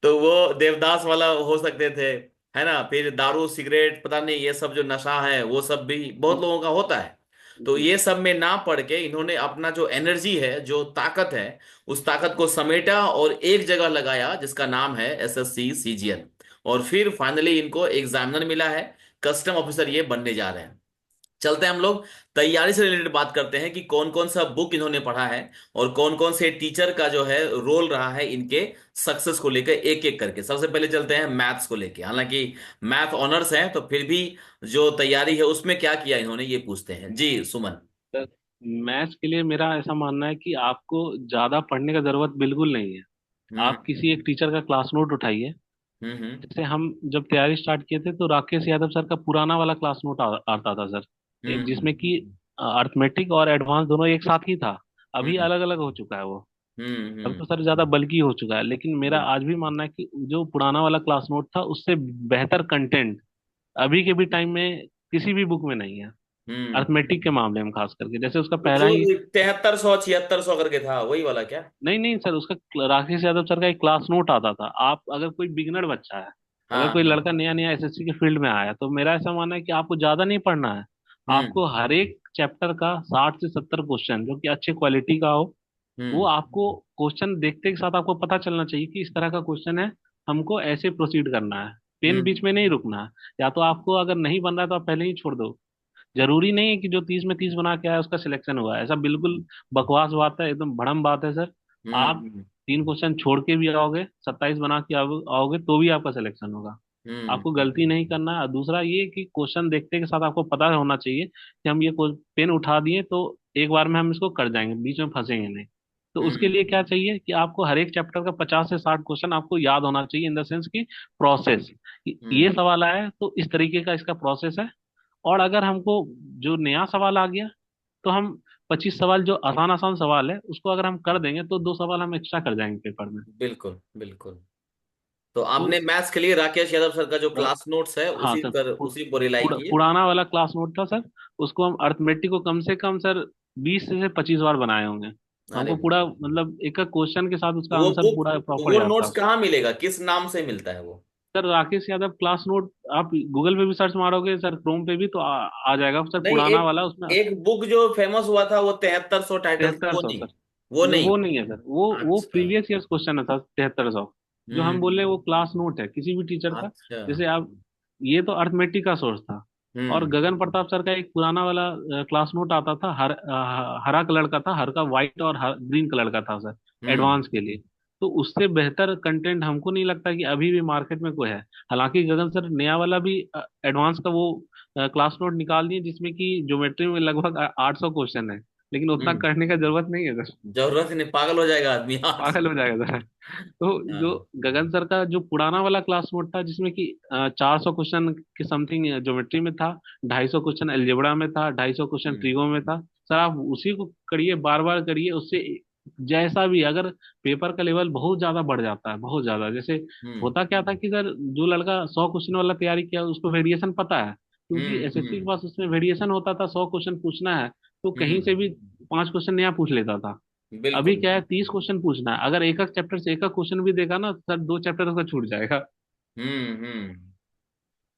तो वो देवदास वाला हो सकते थे, है ना? फिर दारू सिगरेट पता नहीं, ये सब जो नशा है वो सब भी बहुत लोगों का होता है। तो ये सब में ना पड़ के इन्होंने अपना जो एनर्जी है, जो ताकत है, उस ताकत को समेटा और एक जगह लगाया, जिसका नाम है एसएससी सीजीएल। और फिर फाइनली इनको एग्जामिनर मिला है, कस्टम ऑफिसर ये बनने जा रहे हैं। चलते हैं हम लोग तैयारी से रिलेटेड बात करते हैं कि कौन कौन सा बुक इन्होंने पढ़ा है और कौन कौन से टीचर का जो है रोल रहा है इनके सक्सेस को लेकर, एक एक करके। सबसे पहले चलते हैं मैथ्स को लेके। हालांकि मैथ ऑनर्स है, तो फिर भी जो तैयारी है उसमें क्या किया इन्होंने, ये पूछते हैं जी सुमन। सर मैथ्स के लिए मेरा ऐसा मानना है कि आपको ज्यादा पढ़ने का जरूरत बिल्कुल नहीं है। हम्म आप किसी एक टीचर का क्लास नोट उठाइए। हम्म जैसे हम जब तैयारी स्टार्ट किए थे, तो राकेश यादव सर का पुराना वाला क्लास नोट आता था सर, हम्म जिसमें कि अर्थमेटिक और एडवांस दोनों एक साथ ही था। अभी हम्म अलग अलग हो चुका है वो। अब हम्म तो सर ज्यादा बल्कि हो चुका है, लेकिन मेरा हम्म आज भी मानना है कि जो पुराना वाला क्लास नोट था उससे बेहतर कंटेंट अभी के भी टाइम में किसी भी बुक में नहीं है। हम्म। अर्थमेटिक के मामले में खास करके, जैसे उसका पहला जो ही। 7300 7600 करके था, वही वाला क्या? नहीं नहीं सर, उसका राकेश यादव सर का एक क्लास नोट आता था। आप अगर कोई बिगनर बच्चा है, अगर हाँ कोई हाँ। लड़का नया नया एसएससी के फील्ड में आया, तो मेरा ऐसा मानना है कि आपको ज्यादा नहीं पढ़ना है। हम्म। आपको हर एक चैप्टर का 60 से 70 क्वेश्चन जो कि अच्छे क्वालिटी का हो, वो हम्म। आपको क्वेश्चन देखते के साथ आपको पता चलना चाहिए कि इस तरह का क्वेश्चन है, हमको ऐसे प्रोसीड करना है, पेन बीच हम्म। में नहीं रुकना है। या तो आपको अगर नहीं बन रहा है तो आप पहले ही छोड़ दो। जरूरी नहीं है कि जो 30 में 30 बना के आया उसका सिलेक्शन हुआ है, ऐसा बिल्कुल बकवास बात है, एकदम भड़म बात है सर। आप हम्म। 3 क्वेश्चन छोड़ के भी आओगे, 27 बना के आओगे तो भी आपका सिलेक्शन होगा। हम्म। आपको गलती नहीं करना है। और दूसरा ये कि क्वेश्चन देखते के साथ आपको पता होना चाहिए कि हम ये पेन उठा दिए तो एक बार में हम इसको कर जाएंगे, बीच में फंसेंगे नहीं। तो उसके लिए क्या हम्म। चाहिए कि आपको हर एक चैप्टर का 50 से 60 क्वेश्चन आपको याद होना चाहिए, इन द सेंस की प्रोसेस, ये हम्म। सवाल आया है तो इस तरीके का इसका प्रोसेस है। और अगर हमको जो नया सवाल आ गया तो हम 25 सवाल जो आसान आसान सवाल है उसको अगर हम कर देंगे तो 2 सवाल हम एक्स्ट्रा कर जाएंगे पेपर में। बिल्कुल बिल्कुल। तो तो आपने मैथ्स के लिए राकेश यादव सर का जो र- क्लास नोट्स है हाँ उसी सर, पर उसी को रिलाई किए। पुराना वाला क्लास नोट था सर। उसको हम अर्थमेटिक को कम से कम सर 20 से 25 बार बनाए होंगे। अरे हमको पूरा मतलब एक एक क्वेश्चन के साथ उसका वो आंसर बुक, पूरा प्रॉपर वो याद नोट्स था। कहाँ मिलेगा, किस नाम से मिलता है वो? Sir Rakesh Yadav class note, आप गूगल पे भी सर्च मारोगे सर, क्रोम पे भी तो आ जाएगा सर, नहीं, पुराना एक वाला उसमें। एक बुक जो फेमस हुआ था वो 7300 टाइटल, 73 वो सौ नहीं? सर। वो नहीं? वो नहीं है सर, वो अच्छा। प्रीवियस ईयर्स क्वेश्चन है सर, 73 सौ। जो हम बोल रहे हैं वो हम्म। क्लास नोट है किसी भी टीचर का। अच्छा। जैसे आप, ये तो अर्थमेटिक का सोर्स था। और हम्म। गगन प्रताप सर का एक पुराना वाला क्लास नोट आता था, हरा कलर का था, हर का व्हाइट और ग्रीन कलर का था सर, हम्म। एडवांस के लिए। तो उससे बेहतर कंटेंट हमको नहीं लगता कि अभी भी मार्केट में कोई है। हालांकि गगन सर नया वाला भी एडवांस का वो क्लास नोट निकाल दिए जिसमें कि ज्योमेट्री में लगभग 800 क्वेश्चन है, लेकिन उतना हम्म। करने का जरूरत नहीं है सर। जरूरत ही नहीं, पागल हो जाएगा आदमी आज। पागल हो जाएगा सर। तो जो हाँ। गगन सर का जो पुराना वाला क्लास नोट था जिसमें कि 400 क्वेश्चन के समथिंग ज्योमेट्री में था, 250 क्वेश्चन अलजेब्रा में था, 250 क्वेश्चन हम्म। ट्रिगो में था। सर आप उसी को करिए, बार बार करिए उससे। जैसा भी अगर पेपर का लेवल बहुत ज्यादा बढ़ जाता है, बहुत ज्यादा, जैसे हम्म। होता क्या था कि सर जो लड़का 100 क्वेश्चन वाला तैयारी किया उसको वेरिएशन पता है, क्योंकि हम्म। एसएससी के हम्म। पास उसमें वेरिएशन होता था, 100 क्वेश्चन पूछना है तो कहीं से भी हम्म। 5 क्वेश्चन नया पूछ लेता था। अभी बिल्कुल। क्या है, 30 क्वेश्चन पूछना है, अगर एक एक चैप्टर से एक एक क्वेश्चन भी देगा ना सर, 2 चैप्टर उसका छूट जाएगा। हम्म।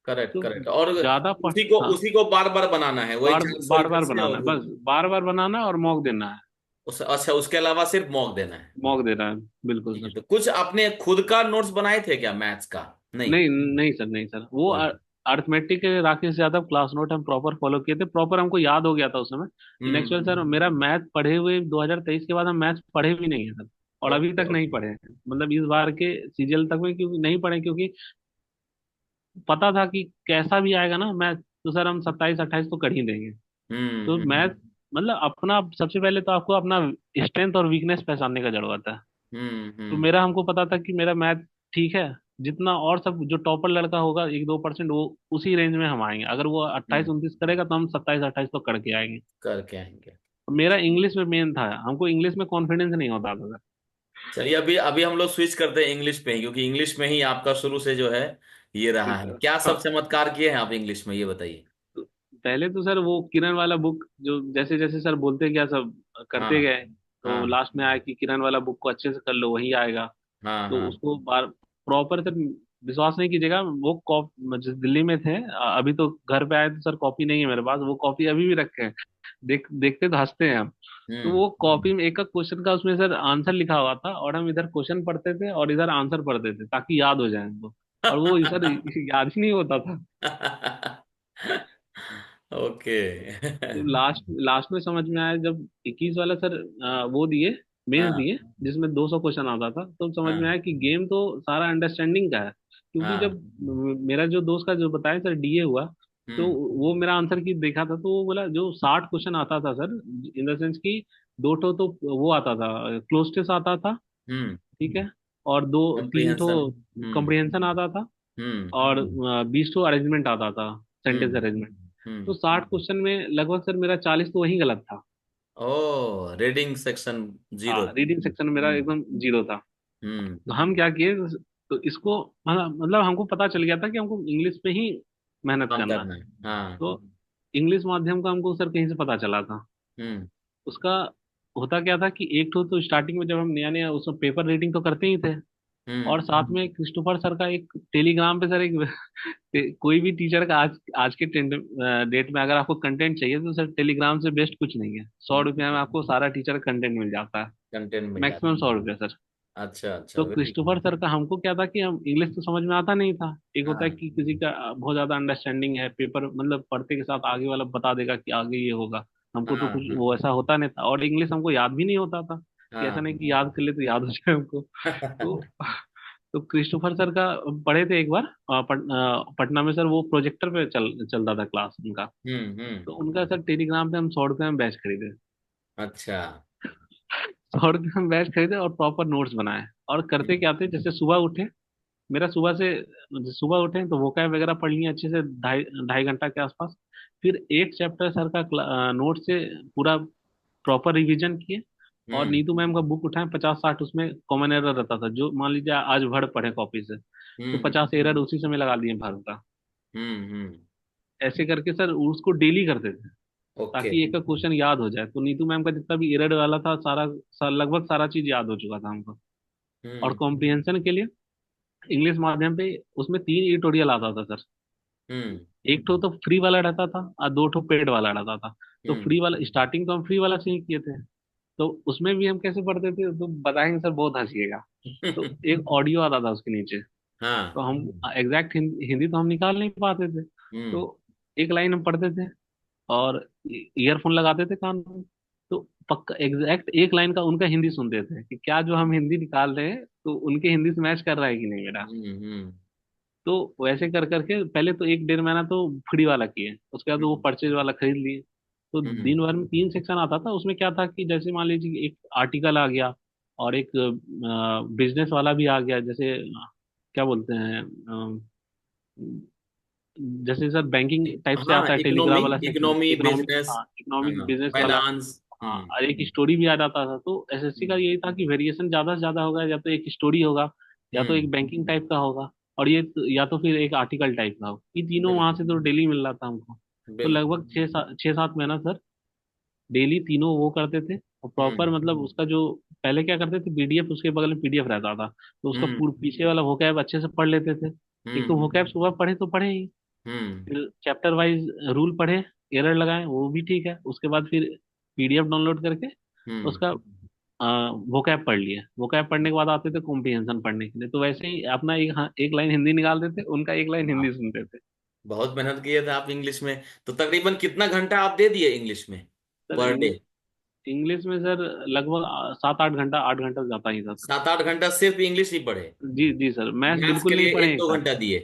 करेक्ट तो करेक्ट। और ज्यादा पढ़ हाँ, उसी को बार बार बनाना है, वही बार 400 बार इधर बार से बनाना और है, बस बार बार बनाना और मॉक देना है। अच्छा, उसके अलावा सिर्फ मॉक देना है? मॉक देना है, बिल्कुल ठीक है। सर। तो कुछ आपने खुद का नोट्स बनाए थे क्या मैथ्स का? नहीं? नहीं नहीं सर, नहीं सर, वो कोई। अर्थमेटिक के राकेश यादव क्लास नोट हम प्रॉपर फॉलो किए थे, प्रॉपर हमको याद हो गया था उस समय। इन एक्चुअल सर हम्म। मेरा मैथ पढ़े हुए 2023 के बाद हम मैथ पढ़े भी नहीं है सर। और अभी ओके तक नहीं ओके। पढ़े हैं, मतलब इस बार के सीजल तक में क्योंकि नहीं पढ़े, क्योंकि पता था कि कैसा भी आएगा ना मैथ तो सर हम 27 28 तो कर ही देंगे। तो मैथ हम्म। मतलब अपना, सबसे पहले तो आपको अपना स्ट्रेंथ और वीकनेस पहचानने का जरूरत है। तो हम्म। मेरा, हमको पता था कि मेरा मैथ ठीक है, जितना और सब जो टॉपर लड़का होगा 1 2% वो उसी रेंज में हम आएंगे, अगर वो 28 29 करेगा तो हम 27 28 तो करके आएंगे। करके आएंगे। मेरा इंग्लिश में मेन था, हमको इंग्लिश में कॉन्फिडेंस नहीं होता था। चलिए, अभी अभी हम लोग स्विच करते हैं इंग्लिश पे ही, क्योंकि इंग्लिश में ही आपका शुरू से जो है ये रहा है। सर क्या सब हाँ, चमत्कार किए हैं आप इंग्लिश में, ये बताइए। तो पहले तो सर वो किरण वाला बुक जो जैसे जैसे सर बोलते गया सब करते हाँ गए, तो हाँ लास्ट में आया कि किरण वाला बुक को अच्छे से कर लो वही आएगा। हाँ तो हाँ। उसको बार प्रॉपर सर, विश्वास नहीं कीजिएगा, वो कॉप जिस दिल्ली में थे, अभी तो घर पे आए तो सर कॉपी नहीं है मेरे पास, वो कॉपी अभी भी रखे हैं। देखते तो हंसते हैं हम। तो हम्म। वो कॉपी में एक एक क्वेश्चन का उसमें सर आंसर लिखा हुआ था, और हम इधर क्वेश्चन पढ़ते थे और इधर आंसर पढ़ते थे ताकि याद हो जाए हमको। और वो सर याद ही नहीं होता था। ओके। तो लास्ट लास्ट में समझ में आया जब 21 वाला सर वो दिए, मेंस हाँ दिए, जिसमें 200 क्वेश्चन आता था, तो समझ में हाँ आया कि गेम तो सारा अंडरस्टैंडिंग का है। क्योंकि जब हाँ। मेरा जो दोस्त का जो बताया सर डीए हुआ, तो हम्म। वो मेरा आंसर की देखा था, तो वो बोला जो 60 क्वेश्चन आता था सर, इन द सेंस की दो ठो तो वो आता था, क्लोज आता था, हम्म। ठीक है, और दो तीन ठो कॉम्प्रिहेंशन। हम्म। कॉम्प्रिहेंशन आता था, हम्म। और 20 ठो अरेंजमेंट आता था, सेंटेंस हम्म। अरेंजमेंट। तो हम्म। 60 क्वेश्चन में लगभग सर मेरा 40 तो वही गलत था। ओ, रीडिंग सेक्शन हाँ, जीरो। रीडिंग सेक्शन में मेरा हम्म। एकदम जीरो था। हम्म। तो हम क्या किए, तो इसको मतलब हमको पता चल गया था कि हमको इंग्लिश पे ही मेहनत काम करना है। करना है, हाँ। तो इंग्लिश माध्यम का हमको सर कहीं से पता चला था। हम्म। उसका होता क्या था कि एक तो स्टार्टिंग में जब हम नया नया उसमें पेपर रीडिंग तो करते ही थे, और हम्म। साथ में क्रिस्टोफर सर का एक टेलीग्राम पे सर एक कोई भी टीचर का आज आज के डेट में अगर आपको कंटेंट चाहिए तो सर टेलीग्राम से बेस्ट कुछ नहीं है। 100 रुपये में आपको सारा टीचर कंटेंट मिल जाता है। कंटेंट मिल जाता मैक्सिमम है। 100 रुपये सर। अच्छा अच्छा, तो वेरी क्रिस्टोफर गुड। सर का हमको क्या था कि हम इंग्लिश तो समझ में आता नहीं था। एक होता है हाँ कि किसी का बहुत ज्यादा अंडरस्टैंडिंग है, पेपर मतलब पढ़ते के साथ आगे वाला बता देगा कि आगे ये होगा। हाँ हमको तो कुछ हाँ वो ऐसा होता नहीं था, और इंग्लिश हमको याद भी नहीं होता था कि ऐसा हाँ। नहीं कि याद कर ले तो याद हो जाए हमको। तो तो क्रिस्टोफर सर का पढ़े थे एक बार पटना में सर, वो प्रोजेक्टर पे चलता था क्लास उनका। हम्म। तो उनका सर टेलीग्राम पे हम 100 रुपये में बैच खरीदे। अच्छा। 100 रुपये में बैच खरीदे और प्रॉपर नोट्स बनाए। और करते हम्म क्या थे, जैसे सुबह उठे, मेरा सुबह उठे तो वोकैब वगैरह पढ़ लिए अच्छे से, ढाई ढाई घंटा के आसपास। फिर एक चैप्टर सर का नोट से पूरा प्रॉपर रिवीजन किए। और हम्म नीतू मैम का बुक उठाए 50-60, उसमें कॉमन एरर रहता था, जो मान लीजिए आज भर पढ़े कॉपी से तो हम्म 50 एरर उसी समय लगा दिए भर का। हम्म। ऐसे करके सर उसको डेली करते थे, ओके। ताकि एक का क्वेश्चन याद हो जाए। तो नीतू मैम का जितना भी एरर वाला था लगभग सारा चीज याद हो चुका था हमको। और हम्म कॉम्प्रिहेंशन के लिए इंग्लिश माध्यम पे उसमें 3 ट्यूटोरियल आता था सर। हम्म एक तो फ्री वाला रहता था और दो पेड वाला रहता था। तो हम्म फ्री वाला स्टार्टिंग तो हम फ्री वाला से ही किए थे। तो उसमें भी हम कैसे पढ़ते थे तो बताएंगे सर, बहुत हंसिएगा। तो एक ऑडियो आता था उसके नीचे। तो हाँ। हम एग्जैक्ट हिंदी तो हम निकाल नहीं पाते थे। तो हम्म एक लाइन हम पढ़ते थे और ईयरफोन लगाते थे कान में। तो पक्का एग्जैक्ट एक लाइन का उनका हिंदी सुनते थे कि क्या जो हम हिंदी निकाल रहे हैं तो उनके हिंदी से मैच कर रहा है कि नहीं मेरा। हम्म। तो वैसे कर करके पहले तो 1-1.5 महीना तो फ्री वाला किए, उसके बाद वो हम्म परचेज वाला खरीद लिए। तो हम्म दिन भर में 3 सेक्शन आता था। उसमें क्या था कि जैसे मान लीजिए एक आर्टिकल आ गया और एक बिजनेस वाला भी आ गया, जैसे क्या बोलते हैं, जैसे सर बैंकिंग टाइप से हाँ, आता है इकोनॉमी, टेलीग्राम वाला सेक्शन, इकोनॉमी इकोनॉमिक, बिजनेस। हाँ इकोनॉमिक हाँ, बिजनेस वाला। फाइनेंस। हाँ, और एक स्टोरी भी आ जाता था। तो एसएससी का हम्म यही था कि वेरिएशन ज्यादा से ज्यादा होगा, या तो एक स्टोरी होगा, या तो हम्म, एक बैंकिंग टाइप का होगा, और ये या तो फिर एक आर्टिकल टाइप का हो। ये तीनों वहां से बिल्कुल तो डेली मिल रहा था हमको। तो बिल्कुल। लगभग 6-7 महीना सर डेली तीनों वो करते थे। और प्रॉपर मतलब उसका जो पहले क्या करते थे, पीडीएफ उसके बगल में पीडीएफ रहता था, तो उसका हम्म पूरा पीछे वाला वोकैब अच्छे से पढ़ लेते थे। एक तो हम्म वोकैब सुबह पढ़े तो पढ़े ही, हम्म फिर चैप्टर वाइज रूल पढ़े, एरर लगाए वो भी ठीक है, उसके बाद फिर पीडीएफ डाउनलोड करके हम्म। उसका वोकैब पढ़ लिए। वोकैब पढ़ने के बाद आते थे कॉम्प्रिहेंशन पढ़ने के लिए। तो वैसे ही अपना एक, हाँ, एक लाइन हिंदी निकाल देते, उनका एक लाइन हाँ, हिंदी सुनते थे। बहुत मेहनत किए थे आप इंग्लिश में। तो तकरीबन कितना घंटा आप दे दिए इंग्लिश में सर पर डे? इंग्लिश में सर लगभग 7-8 घंटा, 8 घंटा जाता ही था सर। 7-8 घंटा सिर्फ इंग्लिश ही पढ़े? जी जी सर, मैथ्स मैथ्स के बिल्कुल नहीं लिए पढ़े एक एक दो साथ। घंटा दिए?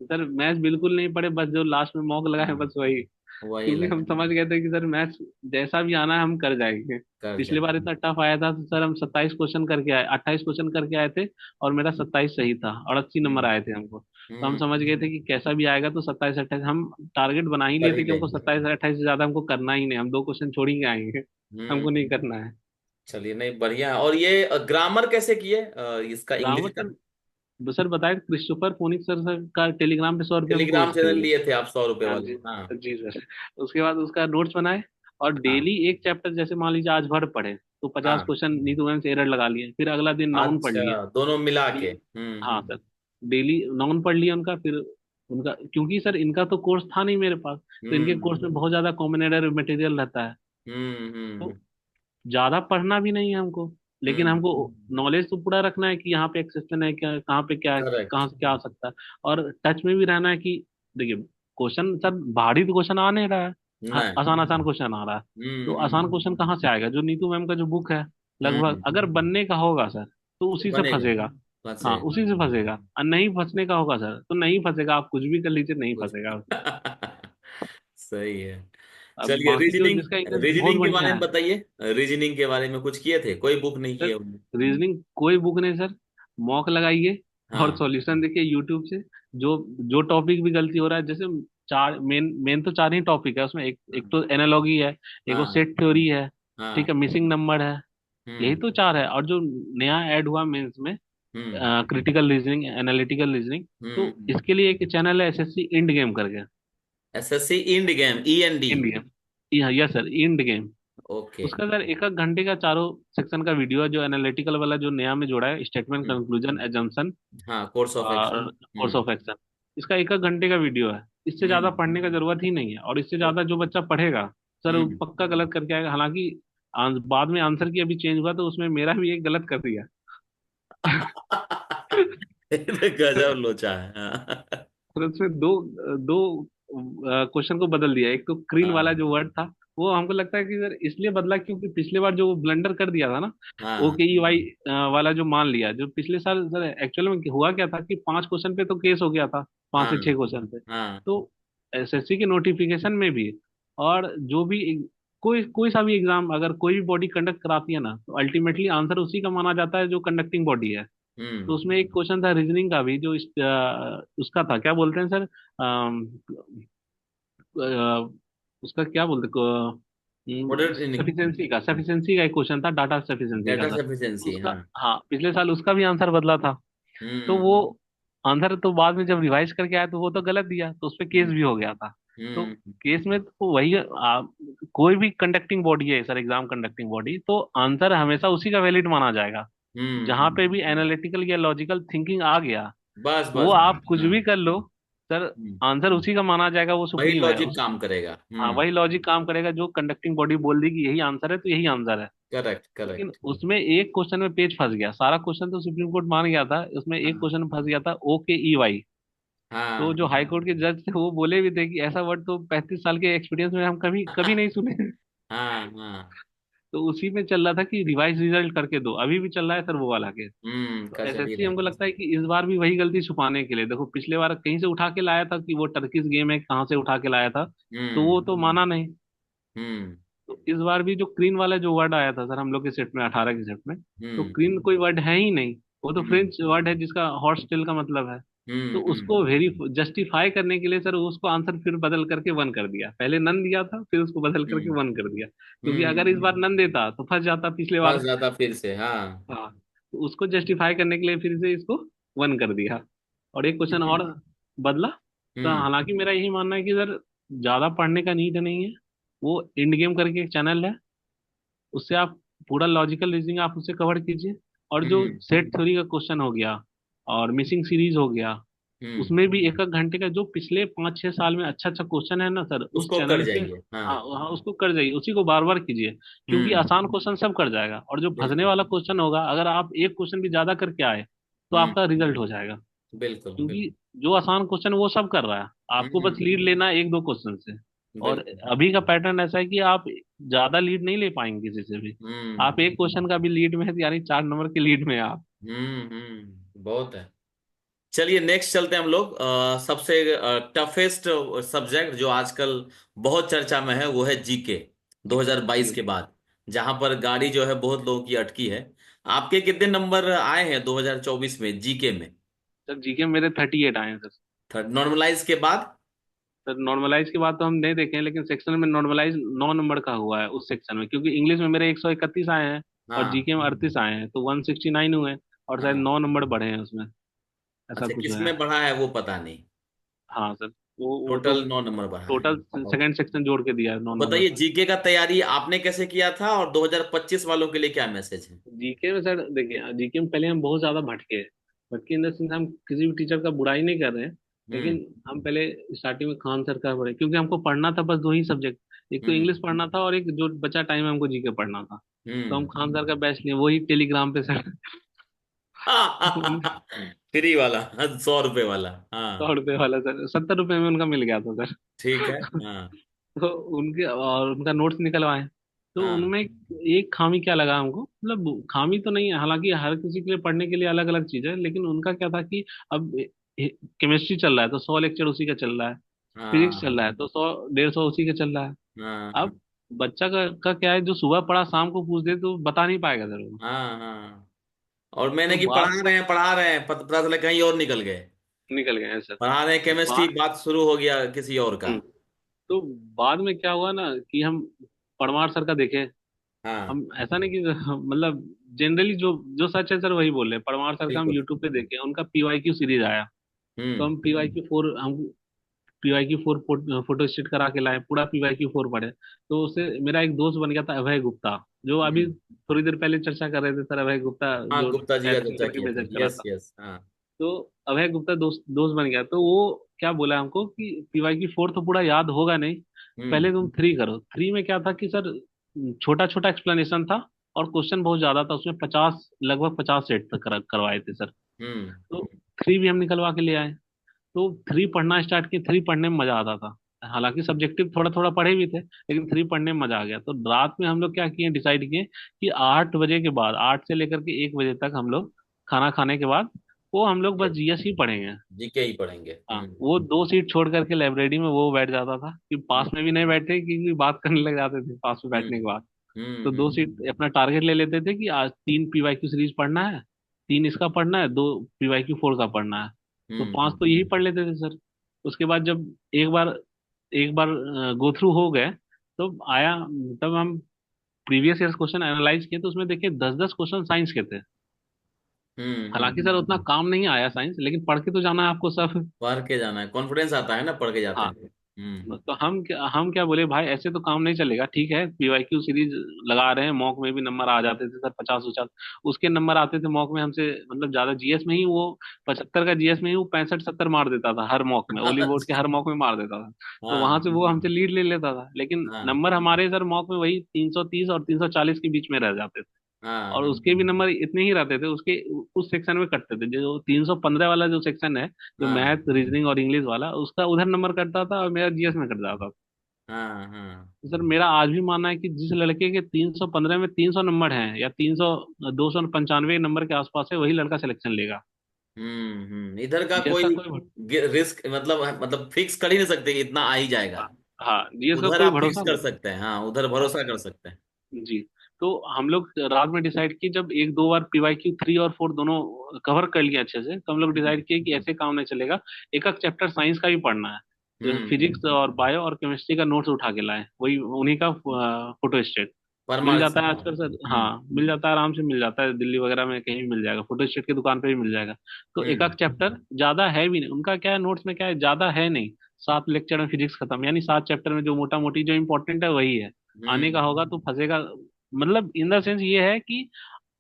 सर मैथ्स बिल्कुल नहीं पढ़े, बस जो लास्ट में मॉक लगाए हाँ, बस वही। वही क्योंकि हम लगा। समझ गए थे कि सर मैथ्स जैसा भी आना है हम कर जाएंगे। कर पिछली जाए। बार इतना टफ आया था तो सर हम 27 क्वेश्चन करके आए, 28 क्वेश्चन करके आए थे। और मेरा 27 सही था और 80 नंबर हम्म आए थे हमको। तो हम हम्म। समझ गए थे कि कैसा भी आएगा तो 27-28 हम टारगेट बना ही लिए कर ही थे कि हमको लेंगे। 27-28 से ज्यादा हमको करना ही नहीं, हम 2 क्वेश्चन छोड़ ही के आएंगे, हमको नहीं हम्म। करना है। चलिए, नहीं बढ़िया है। और ये ग्रामर कैसे किए इसका, इंग्लिश ग्रामर का? सर बताए क्रिस्टोफर फोनिक सर का टेलीग्राम पे 100 रुपये हम टेलीग्राम कोर्स चैनल खरीदे। लिए थे आप 100 रुपए हाँ वाले? जी। हाँ जी सर। उसके बाद उसका नोट्स बनाए और हाँ डेली एक चैप्टर, जैसे मान लीजिए आज भर पढ़े तो 50 क्वेश्चन हाँ। नीतू मैम से एरर लगा लिए, फिर अगला दिन नाउन पढ़ लिए। अच्छा, दोनों मिला के। डेली, हाँ सर, डेली नाउन पढ़ लिया उनका। फिर उनका, क्योंकि सर इनका तो कोर्स था नहीं मेरे पास, तो इनके हम्म कोर्स में बहुत ज्यादा कॉमन एरर मटेरियल रहता है। तो हम्म ज्यादा पढ़ना भी नहीं है हमको, लेकिन हम्म। हमको नॉलेज तो पूरा रखना है कि यहाँ पे एक्सेप्शन है क्या, कहाँ पे क्या है, करेक्ट। कहाँ से क्या आ सकता है। और टच में भी रहना है कि देखिए क्वेश्चन सर भारी तो क्वेश्चन आ नहीं रहा है, नहीं। आसान आसान क्वेश्चन आ रहा है। तो आसान हम्म क्वेश्चन कहाँ से आएगा, जो नीतू मैम का जो बुक है, लगभग हम्म। अगर बनने का होगा सर तो तो उसी से बनेगा। फंसेगा। हाँ फंसे। उसी से फंसेगा, और नहीं फंसने का होगा सर तो नहीं फंसेगा, आप कुछ भी कर लीजिए नहीं कुछ फंसेगा। सही है। अब चलिए, बाकी तो रीजनिंग, जिसका इंग्लिश बहुत रीजनिंग के बारे बढ़िया में है। बताइए। रीजनिंग के बारे में कुछ किए थे? कोई बुक नहीं सर किए उनने? रीजनिंग कोई बुक नहीं सर, मॉक लगाइए और हाँ सॉल्यूशन देखिए यूट्यूब से। जो जो टॉपिक भी गलती हो रहा है, जैसे चार मेन मेन तो 4 ही टॉपिक है उसमें, एक एक तो एनालॉगी है, एक वो हाँ सेट थ्योरी है, ठीक हाँ। है, मिसिंग नंबर है। यही हम्म तो 4 है। और जो नया ऐड हुआ मेंस में, hmm critical reasoning, analytical reasoning, तो हम्म। इसके लिए एक चैनल है एसएससी इंड गेम करके। SSC end game, E N D? End game, yes sir, end game. Okay. उसका सर एक एक घंटे का चारों सेक्शन का वीडियो है, जो एनालिटिकल वाला जो नया में जोड़ा है, स्टेटमेंट, हम्म। कंक्लूजन, एजम्पशन हाँ, कोर्स ऑफ और एक्शन। Course of action. इसका एक एक घंटे का वीडियो है। इससे ज्यादा हम्म। पढ़ने का जरूरत ही नहीं है, और इससे ज्यादा जो बच्चा पढ़ेगा सर वो हम्म। पक्का गलत करके आएगा। हालांकि बाद में आंसर की अभी चेंज हुआ, तो उसमें मेरा भी एक गलत कर दिया। ये तो गजब लोचा है। हाँ। फिर उसमें दो दो क्वेश्चन को बदल दिया। एक तो क्रीन वाला हाँ। जो वर्ड था, वो हमको लगता है कि सर इसलिए बदला क्योंकि पिछले बार जो ब्लंडर कर दिया था ना, ओ हाँ। के ई वाई वाला जो मान लिया, जो पिछले साल सर एक्चुअल में हुआ क्या था कि 5 क्वेश्चन पे तो केस हो गया था, पांच हाँ। से छह क्वेश्चन पे। हाँ। तो एसएससी के नोटिफिकेशन में भी, और जो भी कोई कोई सा भी एग्जाम अगर कोई भी बॉडी कंडक्ट कराती है ना, तो अल्टीमेटली आंसर उसी का माना जाता है जो कंडक्टिंग बॉडी है। तो हम्म। उसमें एक क्वेश्चन था रीजनिंग का भी, जो उसका था, क्या बोलते हैं सर, उसका क्या बोलते, सफिशिएंसी का एक क्वेश्चन था, डाटा सफिशिएंसी का डेटा सर। तो सफिशिएंसी, उसका, हाँ। हाँ, पिछले साल उसका भी आंसर बदला था। तो हम्म। वो आंसर तो बाद में जब रिवाइज करके आया तो वो तो गलत दिया, तो उस पर केस हम्म। भी हो गया था। तो हम्म। केस में तो वही कोई भी कंडक्टिंग बॉडी है सर, एग्जाम कंडक्टिंग बॉडी, तो आंसर हमेशा उसी का वैलिड माना जाएगा। जहां पे भी एनालिटिकल या लॉजिकल थिंकिंग आ गया, बस वो बस आप बस, कुछ हाँ। भी कर लो सर, हम्म। आंसर उसी का माना जाएगा, वो वही सुप्रीम है लॉजिक उस। काम करेगा। हाँ, हम्म। वही लॉजिक काम करेगा, जो कंडक्टिंग बॉडी बोल दी कि यही आंसर है तो यही आंसर है। करेक्ट लेकिन करेक्ट। उसमें एक क्वेश्चन में पेज फंस गया, सारा क्वेश्चन तो सुप्रीम कोर्ट मान गया था, उसमें एक हाँ। क्वेश्चन फंस गया था, ओ के ई वाई। तो हाँ। जो हाई कोर्ट के जज थे वो बोले भी थे कि ऐसा वर्ड तो 35 साल के एक्सपीरियंस में हम कभी कभी नहीं सुने। हाँ। हाँ। तो उसी में चल रहा था कि रिवाइज रिजल्ट करके दो, अभी भी चल रहा है सर वो वाला केस। तो कर चल ही एसएससी रहा हमको है। लगता है कि इस बार भी वही गलती छुपाने के लिए, देखो पिछले बार कहीं से उठा के लाया था कि वो टर्किश गेम है, कहाँ से उठा के लाया था, तो वो हम्म। तो माना नहीं। हम्म। तो इस बार भी जो क्रीन वाला जो वर्ड आया था सर हम लोग के सेट में, 18 के सेट में, तो हम्म। क्रीन कोई वर्ड है ही नहीं। वो तो हम्म। फ्रेंच वर्ड है जिसका हॉर्स टेल का मतलब है। तो हम्म। उसको वेरी जस्टिफाई करने के लिए सर उसको आंसर फिर बदल करके वन कर दिया, पहले नन दिया था फिर उसको बदल करके हम्म। वन कर दिया, क्योंकि अगर इस हम्म। बार नन देता तो फंस जाता पिछले फंस बार। जाता फिर से, हाँ। हाँ, तो उसको जस्टिफाई करने के लिए फिर से इसको वन कर दिया, और एक क्वेश्चन और बदला। तो हम्म। हालांकि मेरा यही मानना है कि सर ज्यादा पढ़ने का नीड नहीं है। वो इंड गेम करके एक चैनल है, उससे आप पूरा लॉजिकल रीजनिंग आप उससे कवर कीजिए। और जो हम्म। सेट थ्योरी का क्वेश्चन हो गया और मिसिंग सीरीज हो गया, हम्म। उसमें भी एक एक घंटे का जो पिछले 5-6 साल में अच्छा अच्छा क्वेश्चन है ना सर, उस उसको कर चैनल पे। जाइए, हाँ। हाँ हाँ, उसको कर जाइए, उसी को बार बार कीजिए, क्योंकि हम्म। आसान क्वेश्चन सब कर जाएगा, और जो फंसने बिल्कुल। वाला क्वेश्चन होगा, अगर आप एक क्वेश्चन भी ज्यादा करके आए तो हम्म। आपका रिजल्ट हो जाएगा। बिल्कुल क्योंकि बिल्कुल। जो आसान क्वेश्चन वो सब कर रहा है, आपको बस हम्म। लीड लेना है एक दो क्वेश्चन से। और बिल्कुल। अभी का पैटर्न ऐसा है कि आप ज्यादा लीड नहीं ले पाएंगे किसी से भी। हम्म। आप एक क्वेश्चन का भी लीड में है, यानी 4 नंबर के लीड में है आप। बहुत है। चलिए नेक्स्ट चलते हैं हम लोग। सबसे टफेस्ट सब्जेक्ट जो आजकल बहुत चर्चा में है वो है जीके, 2022 जी के बाद, जहां पर गाड़ी जो है बहुत लोगों की अटकी है। आपके कितने नंबर आए हैं 2024 में जीके में? सर, जीके मेरे 38 आए हैं सर। थर्ड नॉर्मलाइज के बाद? सर नॉर्मलाइज की बात तो हम नहीं देखे हैं, लेकिन सेक्शन में नॉर्मलाइज 9 नंबर का हुआ है उस सेक्शन में, क्योंकि इंग्लिश में मेरे 131 आए हैं और हाँ। जीके में 38 आए हैं, तो 169 हुए, और शायद हाँ। 9 नंबर बढ़े हैं उसमें, ऐसा अच्छा, कुछ किस है। में बढ़ा है वो पता नहीं। हाँ सर, वो तो टोटल 9 नंबर बढ़ा है। टोटल सेकंड सेक्शन जोड़ के दिया है, तो 9 नंबर बताइए का। जीके का तैयारी आपने कैसे किया था, और 2025 वालों के लिए क्या मैसेज है? जीके में सर देखिए, जीके में पहले हम बहुत ज्यादा भटके, भटके इन द सेंस, हम किसी भी टीचर का बुराई नहीं कर रहे हैं, हम्म। लेकिन हम पहले स्टार्टिंग में खान सर का पढ़े, क्योंकि हमको पढ़ना था बस 2 ही सब्जेक्ट, एक तो हम्म। इंग्लिश पढ़ना था और एक जो बचा टाइम हमको जीके पढ़ना था। तो हम हम्म। खान सर का बैच लिए, वही टेलीग्राम पे सर। उन फ्री वाला, 100 रुपए वाला, हाँ। 100 रुपये वाला सर, 70 रुपये में उनका मिल गया था सर। ठीक है। हाँ। तो उनके और उनका नोट्स निकलवाए। तो हाँ। उनमें एक खामी क्या लगा हमको, मतलब खामी तो नहीं है, हालांकि हर किसी के लिए पढ़ने के लिए अलग अलग चीज है, लेकिन उनका क्या था कि अब केमिस्ट्री चल रहा है तो 100 लेक्चर उसी का चल रहा है, फिजिक्स चल हाँ। रहा है तो 100-150 उसी का चल रहा है। हाँ। अब बच्चा का क्या है, जो सुबह पढ़ा शाम को पूछ दे तो बता नहीं पाएगा जरूर। हाँ। हाँ। और मैंने तो कि बात पढ़ा रहे हैं, पता चला कहीं और निकल गए। निकल गए हैं सर। पढ़ा रहे हैं केमिस्ट्री, बात बात शुरू हो गया किसी और का। हम्म, तो बाद में क्या हुआ ना कि हम परमार सर का देखे। हाँ। हम ऐसा नहीं कि मतलब जनरली जो जो सच है सर वही बोल रहे हैं, परमार सर का हम बिल्कुल। यूट्यूब पे देखे, उनका पीवाईक्यू सीरीज आया। तो हम्म। हम पीवाईक्यू 4 हम PYQ4 फोटो स्टेट करा के लाए, पूरा PYQ4 पढ़े। तो उससे मेरा एक दोस्त बन गया था, अभय गुप्ता, जो अभी हम्म। थोड़ी देर पहले चर्चा कर रहे थे सर, अभय गुप्ता हाँ, जो गुप्ता जी का हैकिंग चर्चा करके किया था, बेइज्जत करा यस था। यस, हाँ। तो अभय गुप्ता दोस्त दोस्त बन गया, तो वो क्या बोला हमको कि PYQ4 तो पूरा याद होगा नहीं, हम्म। पहले तुम 3 करो। 3 में क्या था कि सर, छोटा छोटा एक्सप्लेनेशन था और क्वेश्चन बहुत ज्यादा था उसमें, 50, लगभग 50 सेट तक करवाए थे सर। तो हम्म। 3 भी हम निकलवा के ले आए। तो 3 पढ़ना स्टार्ट किए, 3 पढ़ने में मजा आता था। हालांकि सब्जेक्टिव थोड़ा थोड़ा पढ़े भी थे, लेकिन 3 पढ़ने में मजा आ गया। तो रात में हम लोग क्या किए, डिसाइड किए कि 8 बजे के बाद, 8 से लेकर के 1 बजे तक हम लोग खाना खाने के बाद, वो हम लोग बस GS ही पढ़ेंगे। जीके ही पढ़ेंगे। हाँ, वो 2 सीट छोड़ करके लाइब्रेरी में वो बैठ जाता था कि पास हम्म। में भी नहीं बैठे, क्योंकि बात करने लग जाते थे पास में बैठने के हम्म। बाद। हम्म। तो 2 सीट अपना टारगेट ले लेते थे कि आज 3 PYQ सीरीज पढ़ना है, 3 इसका पढ़ना है, 2 PYQ4 का पढ़ना है। तो हम्म। 5 तो यही पढ़ लेते थे सर। उसके बाद जब एक बार गो थ्रू हो गए, तो आया, तब हम प्रीवियस ईयर क्वेश्चन एनालाइज किए, तो उसमें देखिए 10-10 क्वेश्चन साइंस के थे। हालांकि सर उतना काम नहीं आया साइंस, लेकिन पढ़ के तो जाना है आपको सब। पढ़ के जाना है, कॉन्फिडेंस आता है ना पढ़ के जाते हाँ, हैं। हम्म। तो हम क्या बोले, भाई ऐसे तो काम नहीं चलेगा। ठीक है, PYQ सीरीज लगा रहे हैं, मॉक में भी नंबर आ जाते थे सर 50-50, उसके नंबर आते थे मॉक में हमसे, मतलब ज्यादा GS में ही वो 75 का GS में ही वो 65-70 मार देता था हर मॉक में, ओली बोर्ड के अच्छा। हर मॉक में मार देता था। तो हाँ वहां से वो हमसे लीड ले लेता था, लेकिन हाँ नंबर हमारे सर मॉक में वही 330 और 340 के बीच में रह जाते थे। हाँ और हाँ। उसके भी नंबर इतने ही रहते थे, उसके उस सेक्शन में कटते थे। जो 315 वाला जो सेक्शन है, जो हाँ मैथ रीजनिंग और इंग्लिश वाला, उसका उधर नंबर कटता था और मेरा GS में कट जाता था। हाँ हाँ। तो सर मेरा आज भी मानना है कि जिस लड़के के 315 में 300 नंबर हैं, या 300, 295 नंबर के आसपास है, वही लड़का सिलेक्शन लेगा। इधर का GS का कोई कोई, रिस्क, मतलब फिक्स कर ही नहीं सकते कि इतना आ ही जाएगा। हाँ, GS का उधर कोई आप फिक्स भरोसा कर नहीं। सकते हैं, हाँ, उधर भरोसा कर सकते हैं। जी। तो हम लोग रात में डिसाइड किए, जब 1-2 बार PYQ3 और 4 दोनों कवर कर लिया अच्छे से, तो हम लोग हम्म। डिसाइड किए कि ऐसे काम नहीं चलेगा। एक एक चैप्टर साइंस का भी पढ़ना है, हम्म। फिजिक्स और बायो और केमिस्ट्री का नोट्स उठा के लाए, वही उन्हीं का फोटो स्टेट मिल परमार्थ जाता सर है का। आजकल सर। हाँ, मिल जाता है, आराम से मिल जाता है, दिल्ली वगैरह में कहीं भी मिल जाएगा, फोटो स्टेट की दुकान पे भी मिल जाएगा। तो एक हम्म। एक चैप्टर ज्यादा है भी नहीं, उनका क्या है नोट्स में, क्या है ज्यादा है नहीं, 7 लेक्चर में फिजिक्स खत्म, यानी 7 चैप्टर में जो मोटा मोटी जो इंपॉर्टेंट है वही है। आने का हम्म। होगा तो फंसेगा। मतलब इन द सेंस ये है कि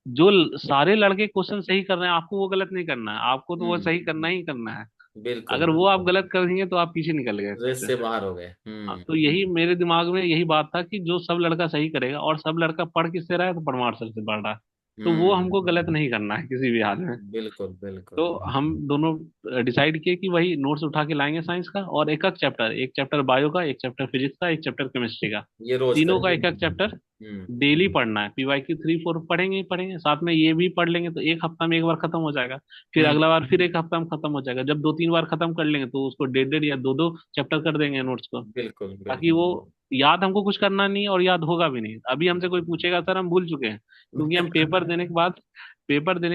जो सारे लड़के क्वेश्चन सही कर रहे हैं, आपको वो गलत नहीं करना है, आपको तो वो हम्म। सही करना ही करना है। बिल्कुल अगर वो आप बिल्कुल। गलत कर देंगे तो आप पीछे निकल गए रेस सबसे। से बाहर हो गए। हाँ, तो यही मेरे दिमाग में यही बात था कि जो सब लड़का सही करेगा, और सब लड़का पढ़ किससे रहा है, तो परमार सर से पढ़ रहा है, तो वो हम्म। हमको गलत नहीं करना है किसी भी हाल में। बिल्कुल बिल्कुल। तो हम दोनों डिसाइड किए कि वही नोट्स उठा के लाएंगे साइंस का, और एक चैप्टर बायो का, एक चैप्टर फिजिक्स का, एक चैप्टर केमिस्ट्री का, ये रोज तीनों का करेंगे। एक चैप्टर हम्म। डेली पढ़ना है। PYQ3-4 पढ़ेंगे ही पढ़ेंगे, साथ में ये भी पढ़ लेंगे, तो एक हफ्ता में एक बार खत्म हो जाएगा। फिर हम्म। अगला बार फिर एक हफ्ता में खत्म हो जाएगा। जब 2-3 बार खत्म कर लेंगे, तो उसको 1.5 या 2-2 चैप्टर कर देंगे नोट्स को, बिल्कुल ताकि बिल्कुल। वो याद हमको कुछ करना नहीं और याद होगा भी नहीं। अभी हमसे कोई पूछेगा सर हम भूल चुके हैं, क्योंकि हम पेपर देने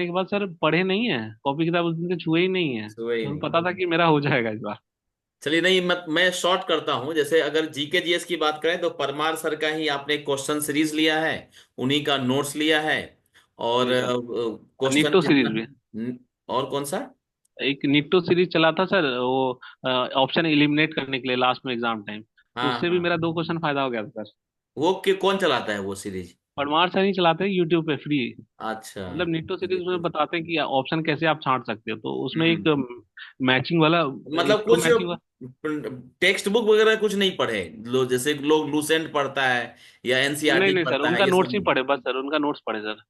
के बाद सर पढ़े नहीं है, कॉपी किताब उस दिन से छुए ही नहीं है, सुबह ही तो हमें नहीं। पता था कि मेरा हो जाएगा इस बार। चलिए, नहीं, मैं शॉर्ट करता हूं। जैसे अगर जीके जीएस की बात करें तो परमार सर का ही आपने क्वेश्चन सीरीज लिया है, उन्हीं का नोट्स लिया है। और जी सर। क्वेश्चन निट्टो सीरीज जितना। भी, और कौन सा? एक निट्टो सीरीज चला था सर, वो ऑप्शन एलिमिनेट करने के लिए लास्ट में एग्जाम टाइम, तो हाँ उससे भी हाँ। मेरा 2 क्वेश्चन फायदा हो गया था सर। कौन चलाता है वो सीरीज? परमार सर ही चलाते हैं यूट्यूब पे फ्री। अच्छा। मतलब निट्टो सीरीज में YouTube। बताते हैं कि ऑप्शन कैसे आप छांट सकते हो, तो उसमें एक हम्म। मैचिंग वाला, मतलब एक तो कुछ मैचिंग। टेक्स्ट बुक वगैरह कुछ नहीं पढ़े? जैसे लोग लूसेंट पढ़ता है या नहीं एनसीईआरटी नहीं सर, पढ़ता है, उनका ये सब नोट्स ही नहीं? पढ़े बस सर, उनका नोट्स पढ़े सर,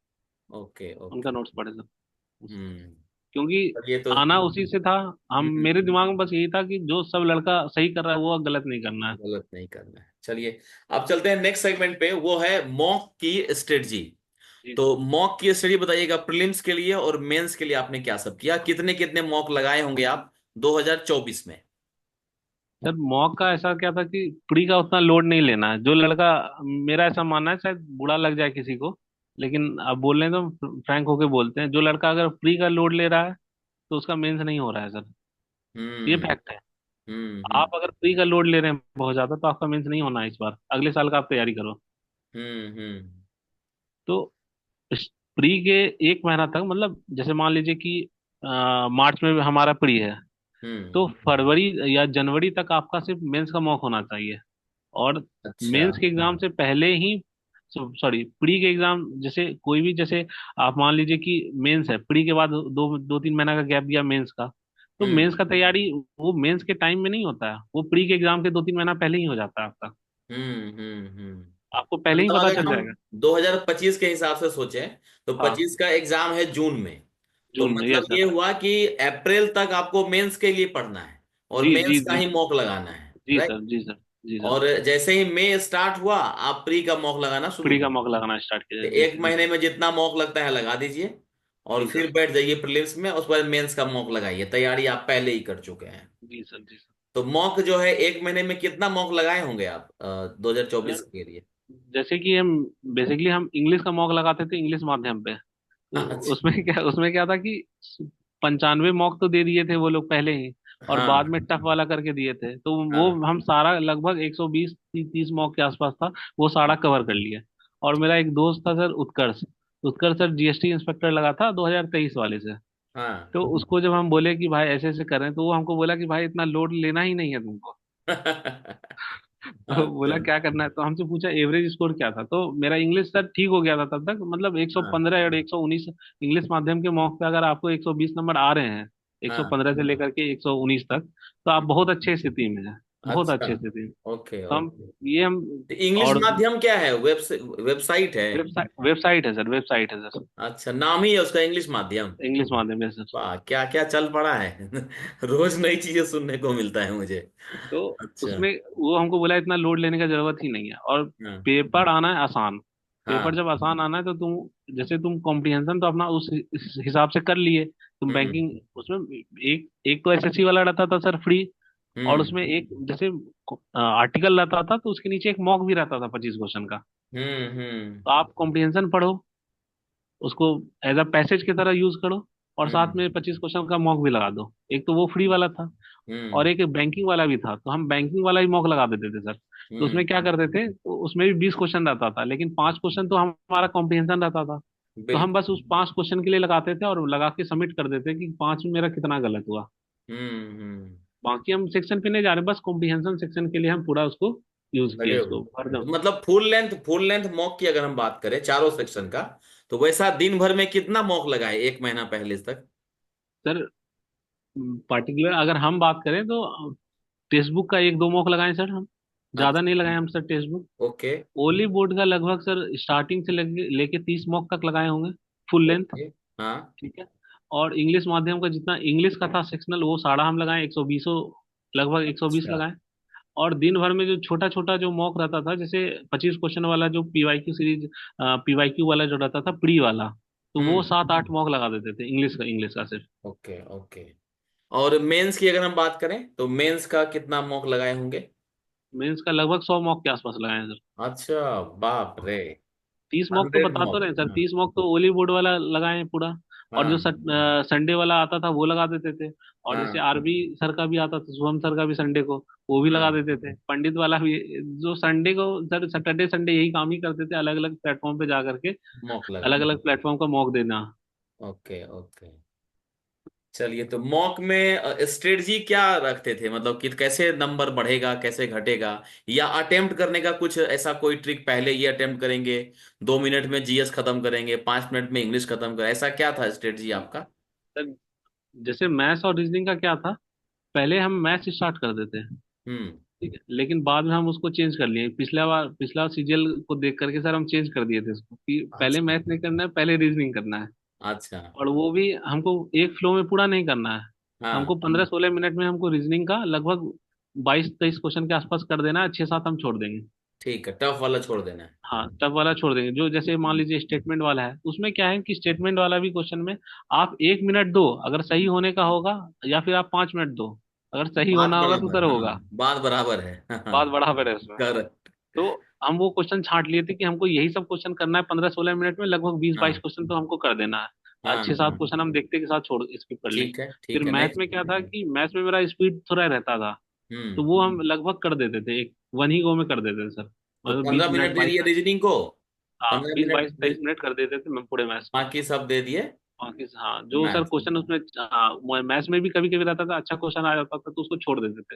ओके उनका ओके। नोट्स पढ़े सर। हम्म। क्योंकि चलिए तो। आना उसी से था। हम हम्म। मेरे दिमाग में बस यही था कि जो सब लड़का सही कर रहा है वो गलत नहीं करना है। गलत नहीं करना है। चलिए, अब चलते हैं नेक्स्ट सेगमेंट पे, वो है मॉक की स्ट्रेटजी। जी तो सर। मॉक की स्टडी बताइएगा, प्रीलिम्स के लिए और मेंस के लिए आपने क्या सब किया, कितने कितने मॉक लगाए होंगे आप 2024 में? सर मॉक का ऐसा क्या था कि प्री का उतना लोड नहीं लेना है, जो लड़का, मेरा ऐसा मानना है, शायद बुरा लग जाए किसी को, लेकिन अब बोल रहे हैं तो फ्रैंक होके बोलते हैं, जो लड़का अगर प्री का लोड ले रहा है, तो उसका मेंस नहीं हो रहा है सर। ये हम्म। फैक्ट है। हम्म। आप अगर प्री का लोड ले रहे हैं बहुत ज्यादा, तो आपका मेंस नहीं होना है इस बार, अगले साल का आप तैयारी करो। हम्म। तो प्री के 1 महीना तक, मतलब जैसे मान लीजिए कि मार्च में हमारा प्री है, हम्म। तो फरवरी या जनवरी तक आपका सिर्फ मेंस का मॉक होना चाहिए। और अच्छा। मेंस के एग्जाम से पहले ही, सॉरी, प्री के एग्जाम, जैसे कोई भी, जैसे आप मान लीजिए कि मेंस है, प्री के बाद दो दो तीन महीना का गैप दिया मेंस का, तो हम्म मेंस का तैयारी वो मेंस के टाइम में नहीं होता है, वो प्री के एग्जाम के 2-3 महीना पहले ही हो जाता है आपका। आपको पहले ही मतलब पता अगर चल हम जाएगा। 2025 के हिसाब से सोचें तो हाँ, 25 का एग्जाम है जून में। तो जून में, मतलब यस ये सर। हुआ कि अप्रैल तक आपको मेंस के लिए पढ़ना है और जी जी मेंस का जी। ही मॉक लगाना है, जी राइट। सर, जी सर। जी सर। और जैसे ही मई स्टार्ट हुआ आप प्री का मॉक लगाना शुरू प्री कर। का मॉक लगाना स्टार्ट किया, तो जी एक सर, जी महीने सर। में जितना मॉक लगता है लगा दीजिए और जी फिर सर। बैठ जाइए प्रीलिम्स में, उसके बाद मेंस का मॉक लगाइए, तैयारी आप पहले ही कर चुके हैं। जी सर, जी सर। तो मॉक जो है एक महीने में कितना मॉक लगाए होंगे आप 2024 सर, के लिए? जैसे कि हम बेसिकली हम इंग्लिश का मॉक लगाते थे इंग्लिश माध्यम पे। तो अच्छा। उसमें क्या था कि 95 मॉक तो दे दिए थे वो लोग पहले ही, और बाद हाँ में टफ वाला करके दिए थे, तो वो हाँ। हम सारा लगभग 120-30 मॉक के आसपास था, वो सारा कवर कर लिया। और मेरा एक दोस्त था सर, उत्कर्ष। उत्कर्ष सर जीएसटी इंस्पेक्टर लगा था 2023 वाले से। हाँ। तो उसको जब हम बोले कि भाई ऐसे ऐसे करें, तो वो हमको बोला कि भाई इतना लोड लेना ही नहीं है तुमको। तो अच्छा। बोला क्या करना है, तो हमसे पूछा एवरेज स्कोर क्या था, तो मेरा इंग्लिश सर ठीक हो गया था तब तक, मतलब हाँ 115 और 119। इंग्लिश माध्यम के मॉक पे अगर आपको 120 नंबर आ रहे हैं, हाँ। 115 से लेकर के 119 तक, तो आप बहुत अच्छे स्थिति में हैं, बहुत अच्छा। अच्छे स्थिति में। ओके तो हम ओके। ये हम तो इंग्लिश और माध्यम क्या है, वेबसाइट है? वेबसाइट है सर, वेबसाइट है सर। अच्छा, नाम ही है उसका इंग्लिश माध्यम। इंग्लिश माध्यम है सर। वाह, क्या क्या चल पड़ा है। रोज नई चीजें सुनने को मिलता है मुझे। तो अच्छा। उसमें वो हमको बोला इतना लोड लेने का जरूरत ही नहीं है, और हाँ पेपर आना है आसान। पेपर हाँ। जब आसान आना है तो जैसे तुम कॉम्प्रिहेंशन तो अपना उस हिसाब से कर लिए। तुम हम्म बैंकिंग उसमें एक एक तो एसएससी वाला रहता था सर फ्री, और हम्म उसमें एक जैसे आर्टिकल रहता था, तो उसके नीचे एक मॉक भी रहता था 25 क्वेश्चन का। हम्म। तो आप कॉम्प्रिहेंशन पढ़ो, उसको एज अ पैसेज की तरह यूज करो, और साथ हम्म में 25 क्वेश्चन का मॉक भी लगा दो। एक तो वो फ्री वाला था, और हम्म एक बैंकिंग वाला भी था, तो हम बैंकिंग वाला भी मॉक लगा देते थे सर। तो उसमें क्या हम्म। करते थे, तो उसमें भी 20 क्वेश्चन रहता था, लेकिन 5 क्वेश्चन तो हमारा कॉम्प्रिहेंशन रहता था। तो हम बिल्कुल। बस उस 5 क्वेश्चन के लिए लगाते थे और लगा के सबमिट कर देते कि 5 में मेरा कितना गलत हुआ। हम्म। बाकी हम सेक्शन पे नहीं जा रहे, बस कॉम्प्रिहेंशन सेक्शन के लिए हम पूरा उसको यूज किए, लगे उसको हुए तो हरदम। मतलब फुल लेंथ मॉक की अगर हम बात करें चारों सेक्शन का, तो वैसा दिन भर में कितना मॉक लगाए एक महीना पहले तक? सर पर्टिकुलर अगर हम बात करें तो टेक्स्ट बुक का 1-2 मॉक लगाए सर हम, ज्यादा नहीं अच्छा। लगाए हम सर टेक्स्ट बुक। ओके ओली बोर्ड का लगभग सर स्टार्टिंग से लेके 30 मॉक तक लगाए होंगे, फुल लेंथ। ओके। हाँ। ठीक है। और इंग्लिश माध्यम का जितना इंग्लिश का था सेक्शनल, वो सारा हम लगाए 120, लगभग 120 अच्छा। लगाए। और दिन भर में जो छोटा छोटा जो मॉक रहता था, जैसे 25 क्वेश्चन वाला जो पीवाईक्यू सीरीज, पीवाईक्यू वाला जो रहता था प्री वाला, तो वो हम्म। 7-8 मॉक लगा देते थे इंग्लिश का सिर्फ। Okay okay. और मेंस की अगर हम बात करें तो मेंस का कितना मॉक लगाए होंगे? मेंस का लगभग 100 मॉक के आसपास लगाए हैं। अच्छा। बाप रे। 30 मॉक तो 100 बता तो मॉक। रहे हैं सर, हाँ 30 मॉक तो ओली बोर्ड वाला लगाए हैं पूरा। और जो हाँ संडे वाला आता था वो लगा देते थे। और जैसे हाँ आरबी सर का भी आता था, शुभम सर का भी संडे को, वो भी लगा हाँ। देते थे। पंडित वाला भी, जो संडे को सर, सैटरडे संडे यही काम ही करते थे, अलग अलग प्लेटफॉर्म पे जा करके मॉक अलग लगाना। अलग प्लेटफॉर्म का मॉक देना। Okay okay. चलिए, तो मॉक में स्ट्रेटजी क्या रखते थे, मतलब कि कैसे नंबर बढ़ेगा कैसे घटेगा, या अटेम्प्ट करने का कुछ ऐसा कोई ट्रिक, पहले ये अटेम्प्ट करेंगे, 2 मिनट में जीएस खत्म करेंगे, 5 मिनट में इंग्लिश खत्म करें, ऐसा क्या था स्ट्रेटजी आपका? सर जैसे मैथ्स और रीजनिंग का क्या था, पहले हम मैथ्स स्टार्ट कर देते हैं। हम्म। ठीक है, लेकिन बाद में हम उसको चेंज कर लिए, पिछला सीजीएल को देख करके सर हम चेंज कर दिए थे उसको, कि पहले अच्छा मैथ नहीं करना है, पहले रीजनिंग करना है। अच्छा। और वो भी हमको एक फ्लो में पूरा नहीं करना है। हमको हाँ 15-16 मिनट में हमको रीजनिंग का लगभग 22-23 क्वेश्चन के आसपास कर देना है, 6-7 हम छोड़ देंगे। ठीक है, टफ वाला छोड़ देना है। हाँ, टफ वाला छोड़ देंगे। जो जैसे मान लीजिए स्टेटमेंट वाला है, उसमें क्या है कि स्टेटमेंट वाला भी क्वेश्चन में आप 1 मिनट दो अगर सही होने का होगा, या फिर आप 5 मिनट दो अगर सही बात होना होगा तो बराबर, सर हाँ। होगा। बात बराबर है। बात हाँ। बराबर है उसमें। करेक्ट। तो हम वो क्वेश्चन छांट लिए थे कि हमको यही सब क्वेश्चन करना है 15-16 मिनट में, लगभग 20-22 हाँ क्वेश्चन तो हमको कर देना है। हाँ 6-7 हाँ। क्वेश्चन हम देखते के साथ छोड़ स्किप कर लें। ठीक है फिर ठीक है, मैथ नेक्स्ट। में क्या था कि मैथ में मेरा स्पीड थोड़ा रहता था, तो हम्म। वो हम लगभग कर देते थे, एक वन ही गो में कर देते थे सर, तो मतलब बीस 15 मिनट मिनट दे बाईस दिए मिनट रीजनिंग को। हाँ, पंद्रह 20 22 मिनट 23 मिनट कर देते थे मैं पूरे मैथ्स को। बाकी सब दे दिए। हाँ, जो सर मैथ्स। क्वेश्चन उसमें, हाँ मैथ्स में भी कभी कभी रहता था, अच्छा क्वेश्चन आ जाता था तो उसको छोड़ देते थे,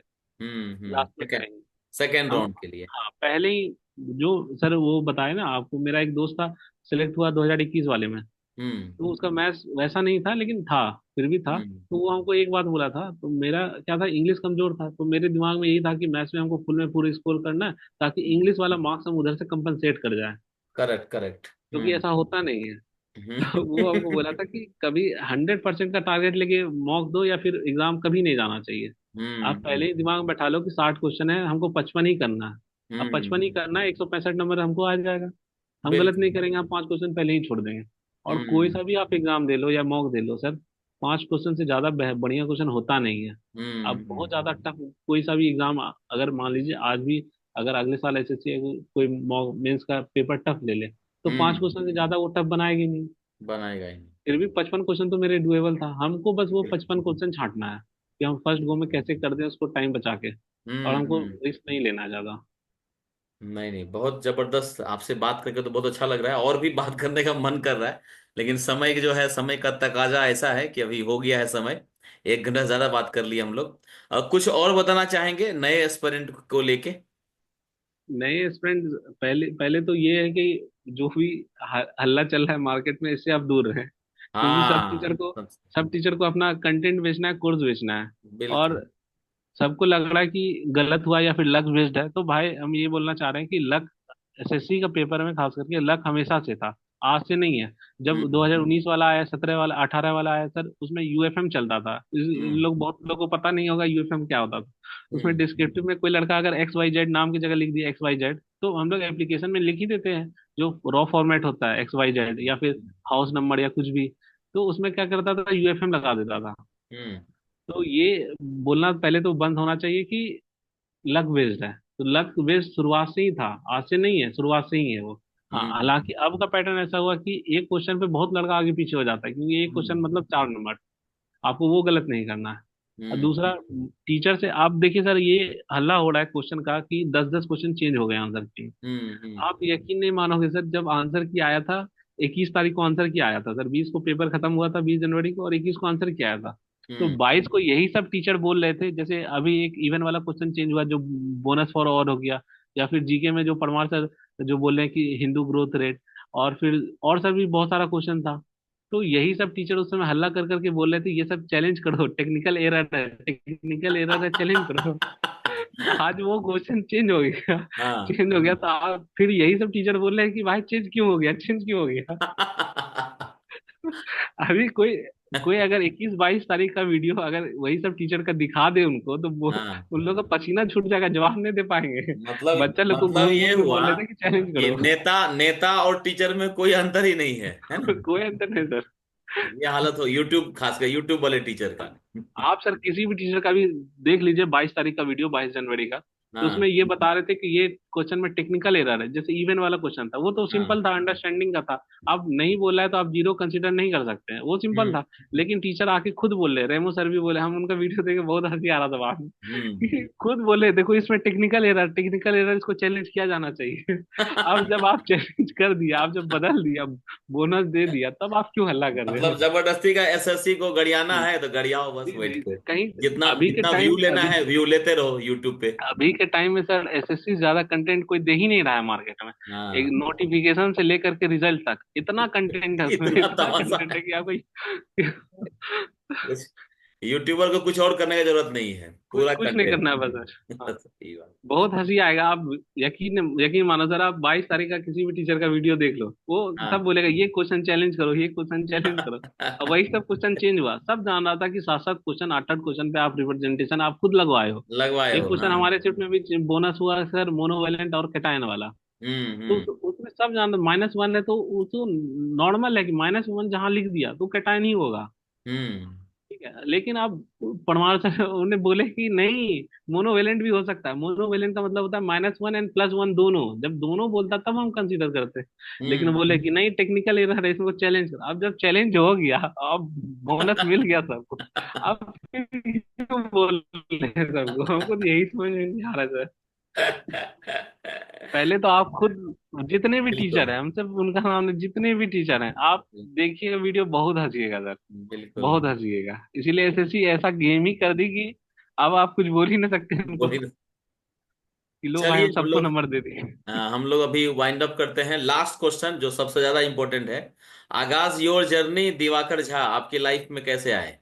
लास्ट में सेकेंड करेंगे। सेकेंड हम, राउंड के लिए। हाँ पहले ही, जो सर वो बताए ना आपको, मेरा एक दोस्त था, सिलेक्ट हुआ 2021 वाले में, हम्म तो उसका मैथ्स वैसा नहीं था लेकिन था, फिर भी था। हम्म तो वो हमको एक बात बोला था, तो मेरा क्या था, इंग्लिश कमजोर था, तो मेरे दिमाग में यही था कि मैथ्स में हमको फुल में पूरे स्कोर करना है, ताकि इंग्लिश वाला मार्क्स हम उधर से कंपनसेट कर जाए, करेक्ट करेक्ट। क्योंकि ऐसा होता नहीं है। तो वो हमको हम्म बोला था कि कभी 100% का टारगेट लेके मॉक दो, या फिर एग्जाम कभी नहीं जाना चाहिए। आप पहले ही हम्म दिमाग में बैठा लो कि 60 क्वेश्चन है, हमको 55 ही करना है। अब 55 ही हम्म करना है, 165 नंबर हमको आ जाएगा। हम गलत नहीं बिल्कुल। करेंगे, हम 5 क्वेश्चन पहले ही छोड़ देंगे। और कोई हम्म सा भी आप एग्जाम दे लो या मॉक दे लो सर, 5 क्वेश्चन से ज्यादा बढ़िया क्वेश्चन होता नहीं है। अब बहुत ज्यादा हम्म टफ कोई सा भी एग्जाम, अगर मान लीजिए आज भी, अगर अगले साल एसएससी कोई मॉक मेंस का पेपर टफ ले ले, तो पांच हम्म क्वेश्चन से ज्यादा वो टफ बनाएगी नहीं। बनाएगा ही नहीं। फिर भी 55 क्वेश्चन तो मेरे डुएबल था, हमको बस वो बिल्कुल। 55 क्वेश्चन छांटना है कि हम फर्स्ट गो में कैसे कर दें उसको, टाइम बचा के। और हमको हम्म। रिस्क नहीं लेना ज्यादा। नहीं नहीं, बहुत जबरदस्त, आपसे बात करके तो बहुत अच्छा लग रहा है, और भी बात करने का मन कर रहा है, लेकिन समय जो है, समय का तकाजा ऐसा है कि अभी हो गया है समय। 1 घंटा ज्यादा बात कर लिया हम लोग। कुछ और बताना चाहेंगे नए एस्पिरेंट को लेके? नए स्टूडेंट, पहले पहले तो ये है कि जो भी हल्ला चल रहा है मार्केट में, इससे आप दूर रहें, क्योंकि हाँ सब टीचर को अपना कंटेंट बेचना है, कोर्स बेचना है। और बिल्कुल। सबको लग रहा है कि गलत हुआ या फिर लक बेस्ड है, तो भाई हम ये बोलना चाह रहे हैं कि लक, एसएससी का पेपर में खास करके लक हमेशा से था, आज से नहीं है। जब हम्म 2019 वाला आया, 17 वाला, 18 वाला आया सर, उसमें यूएफएम चलता था। हम्म लोग, बहुत लोगों को पता नहीं होगा यूएफएम क्या होता था। उसमें हम्म डिस्क्रिप्टिव में कोई लड़का अगर एक्स वाई जेड नाम की जगह लिख दिया एक्स वाई जेड, तो हम लोग एप्लीकेशन में लिख ही देते हैं, जो रॉ फॉर्मेट होता है एक्स वाई जेड, या फिर हाउस नंबर या कुछ भी। तो उसमें क्या करता था, यूएफएम लगा देता था। हम्म तो ये बोलना पहले तो बंद होना चाहिए कि लक बेस्ड है। तो लक बेस्ड शुरुआत से ही था, आज से नहीं है, शुरुआत से ही है वो। हाँ, हम्म हालांकि अब का पैटर्न ऐसा हुआ कि एक क्वेश्चन पे बहुत लड़का आगे पीछे हो जाता है, क्योंकि एक क्वेश्चन हम्म मतलब 4 नंबर, आपको वो गलत नहीं करना है। और हम्म दूसरा, टीचर से आप देखिए सर, ये हल्ला हो रहा है क्वेश्चन का कि 10-10 क्वेश्चन चेंज हो गए आंसर की। हम्म आप यकीन नहीं मानोगे सर, जब आंसर की आया था, 21 तारीख को आंसर की आया था सर, 20 को पेपर खत्म हुआ था, 20 जनवरी को, और 21 को आंसर की आया था। तो हम्म 22 को यही सब टीचर बोल रहे थे, जैसे अभी एक इवन वाला क्वेश्चन चेंज हुआ, जो बोनस फॉर और हो गया, या फिर जीके में जो परमार सर जो बोल रहे हैं कि हिंदू ग्रोथ रेट, और फिर और सर भी बहुत सारा क्वेश्चन था। तो यही सब टीचर उस समय हल्ला कर करके बोल रहे थे, ये सब चैलेंज करो, टेक्निकल एरर है, टेक्निकल एरर है, चैलेंज करो। आज वो क्वेश्चन चेंज हो गया। हाँ। चेंज हो गया, तो आप फिर यही सब टीचर बोल रहे हैं कि भाई चेंज क्यों हो गया, चेंज क्यों हो गया। अभी कोई कोई अगर 21-22 तारीख का वीडियो अगर वही सब टीचर का दिखा दे उनको, तो वो हाँ, उन लोग का पसीना छूट जाएगा, जवाब नहीं दे पाएंगे। मतलब बच्चा लोग को मतलब घूम ये घूम के बोल हुआ रहे थे कि चैलेंज कि करो। नेता नेता और टीचर में कोई अंतर ही नहीं है ना? कोई अंतर नहीं सर। ये हालत हो यूट्यूब, खासकर यूट्यूब वाले टीचर का। आप सर किसी भी टीचर का भी देख लीजिए, 22 तारीख का वीडियो, 22 जनवरी का। तो हाँ उसमें ये बता रहे थे कि ये क्वेश्चन में टेक्निकल एरर है, जैसे इवन वाला क्वेश्चन था, वो तो हाँ। सिंपल था, अंडरस्टैंडिंग का था। अब नहीं बोला है तो आप जीरो कंसीडर नहीं कर सकते हैं, वो सिंपल हम्म था। लेकिन टीचर आके खुद बोले, रेमो सर भी बोले, हम उनका वीडियो देख के बहुत हंसी आ रहा था बाद में। हम्म कि खुद बोले देखो इसमें टेक्निकल एरर, इसको चैलेंज किया जाना चाहिए। अब जब आप चैलेंज कर दिया, आप जब बदल दिया, बोनस दे दिया, तब आप क्यों हल्ला कर रहे मतलब जबरदस्ती का एसएससी को गड़ियाना हो। है तो गड़ियाओ बस, जी बैठ जी, के। कहीं जितना अभी के जितना व्यू टाइम लेना अभी है व्यू लेते रहो यूट्यूब पे। अभी के टाइम में सर एसएससी ज्यादा कंटेंट कोई दे ही नहीं रहा है मार्केट में। एक हाँ। नोटिफिकेशन से लेकर के रिजल्ट तक इतना कंटेंट है उसमें, इतना इतना तमाशा कंटेंट है। है कि आप कोई कुछ यूट्यूबर को कुछ और करने की जरूरत नहीं है, कुछ पूरा कुछ नहीं कंटेंट। करना है बस सर। हाँ, सही बात। बहुत हंसी आएगा। आप यकीन यकीन मानो सर, आप 22 तारीख का किसी भी टीचर का वीडियो देख लो, वो सब हाँ। बोलेगा ये क्वेश्चन चैलेंज करो, ये क्वेश्चन चैलेंज करो। अब वही सब क्वेश्चन चेंज हुआ, सब जान रहा था कि 7-7 क्वेश्चन, 8-8 क्वेश्चन पे आप रिप्रेजेंटेशन आप खुद लगवाए हो। लगवाए एक हो, क्वेश्चन हाँ। हमारे शिफ्ट में भी बोनस हुआ सर, मोनोवेलेंट और कैटायन वाला। तो हम्म। उसमें सब जान -1 है, तो वो तो नॉर्मल है कि -1 जहाँ लिख दिया तो कैटायन ही होगा। हम्म ठीक है, लेकिन आप परमाणु से उन्हें बोले कि नहीं, मोनोवेलेंट भी हो सकता है। मोनोवेलेंट का मतलब होता है -1 एंड +1 दोनों, जब दोनों बोलता तब हम कंसीडर करते हैं। लेकिन हम्म बोले कि नहीं, टेक्निकल एरर है, इसको चैलेंज कर। अब जब चैलेंज हो गया, अब बोनस मिल गया सबको, अब फिर क्यों बोल रहे हैं सबको, हमको तो यही समझ में नहीं आ रहा है सर। पहले तो आप खुद, जितने भी टीचर बिल्कुल हैं, हम सब उनका नाम नहीं, जितने भी टीचर हैं, आप देखिएगा वीडियो, बहुत हंसिएगा सर, बिल्कुल। बहुत हंसिएगा। इसीलिए एसएससी ऐसा गेम ही कर दी कि अब आप कुछ बोल ही नहीं सकते उनको वही। कि लो भाई चलिए हम हम सबको लोग नंबर दे देंगे। हम लोग अभी वाइंड अप करते हैं। लास्ट क्वेश्चन जो सबसे ज्यादा इंपॉर्टेंट है, आगाज योर जर्नी दिवाकर झा आपकी लाइफ में कैसे आए?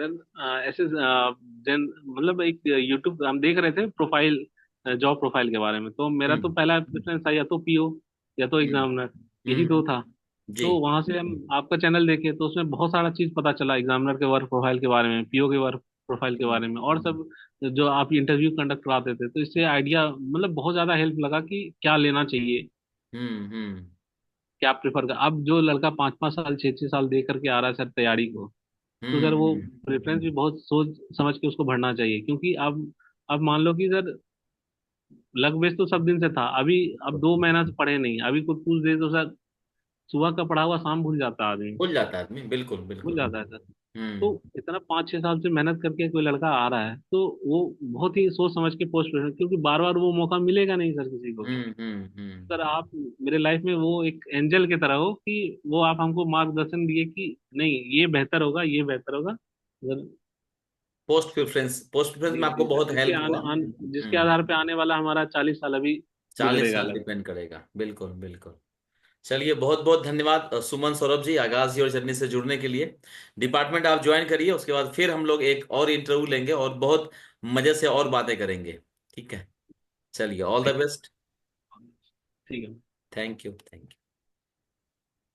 सर ऐसे मतलब एक यूट्यूब हम देख रहे थे प्रोफाइल, जॉब प्रोफाइल के बारे में, तो मेरा तो हम्म पहला प्रेफरेंस था या तो पीओ या तो हम्म एग्जामिनर, यही दो था। जी। तो वहां से हम आपका चैनल देखे तो उसमें बहुत सारा चीज पता चला, एग्जामिनर के वर्क प्रोफाइल के बारे में, पीओ के वर्क प्रोफाइल के हम्म बारे में, और सब जो आप इंटरव्यू कंडक्ट कराते थे, तो इससे आइडिया मतलब बहुत ज्यादा हेल्प लगा कि क्या लेना चाहिए, हम्म। क्या प्रेफर कर। अब जो लड़का 5 5 साल 6 6 साल दे करके आ रहा है सर तैयारी को, तो सर वो हम्म। प्रेफरेंस भी बहुत सोच समझ के उसको भरना चाहिए, क्योंकि अब मान लो कि सर लक बेस तो सब दिन से था, अभी अब 2 महीना से पढ़े नहीं, अभी कुछ पूछ दे तो सर सुबह का पढ़ा हुआ शाम भूल जाता है आदमी, भूल जाता है आदमी, बिल्कुल भूल बिल्कुल। जाता है सर। तो हम्म इतना 5 6 साल से मेहनत करके कोई लड़का आ रहा है, तो वो बहुत ही सोच समझ के पोस्ट, क्योंकि बार बार वो मौका मिलेगा नहीं सर किसी को भी। सर आप मेरे लाइफ में वो एक एंजल की तरह हो कि वो आप हमको मार्गदर्शन दिए कि नहीं ये बेहतर होगा, ये बेहतर होगा सर। पोस्ट प्रेफरेंस जी में आपको जी सर, बहुत हेल्प हुआ। जिसके आधार पे आने वाला हमारा 40 साल अभी 40 साल गुजरेगा लग। डिपेंड करेगा, बिल्कुल बिल्कुल। चलिए बहुत बहुत धन्यवाद सुमन सौरभ जी, आगाज योर जर्नी से जुड़ने के लिए। डिपार्टमेंट आप ज्वाइन करिए, उसके बाद फिर हम लोग एक और इंटरव्यू लेंगे और बहुत मजे से और बातें करेंगे। ठीक है, चलिए ऑल द ठीक बेस्ट। ठीक है। Thank you, thank you.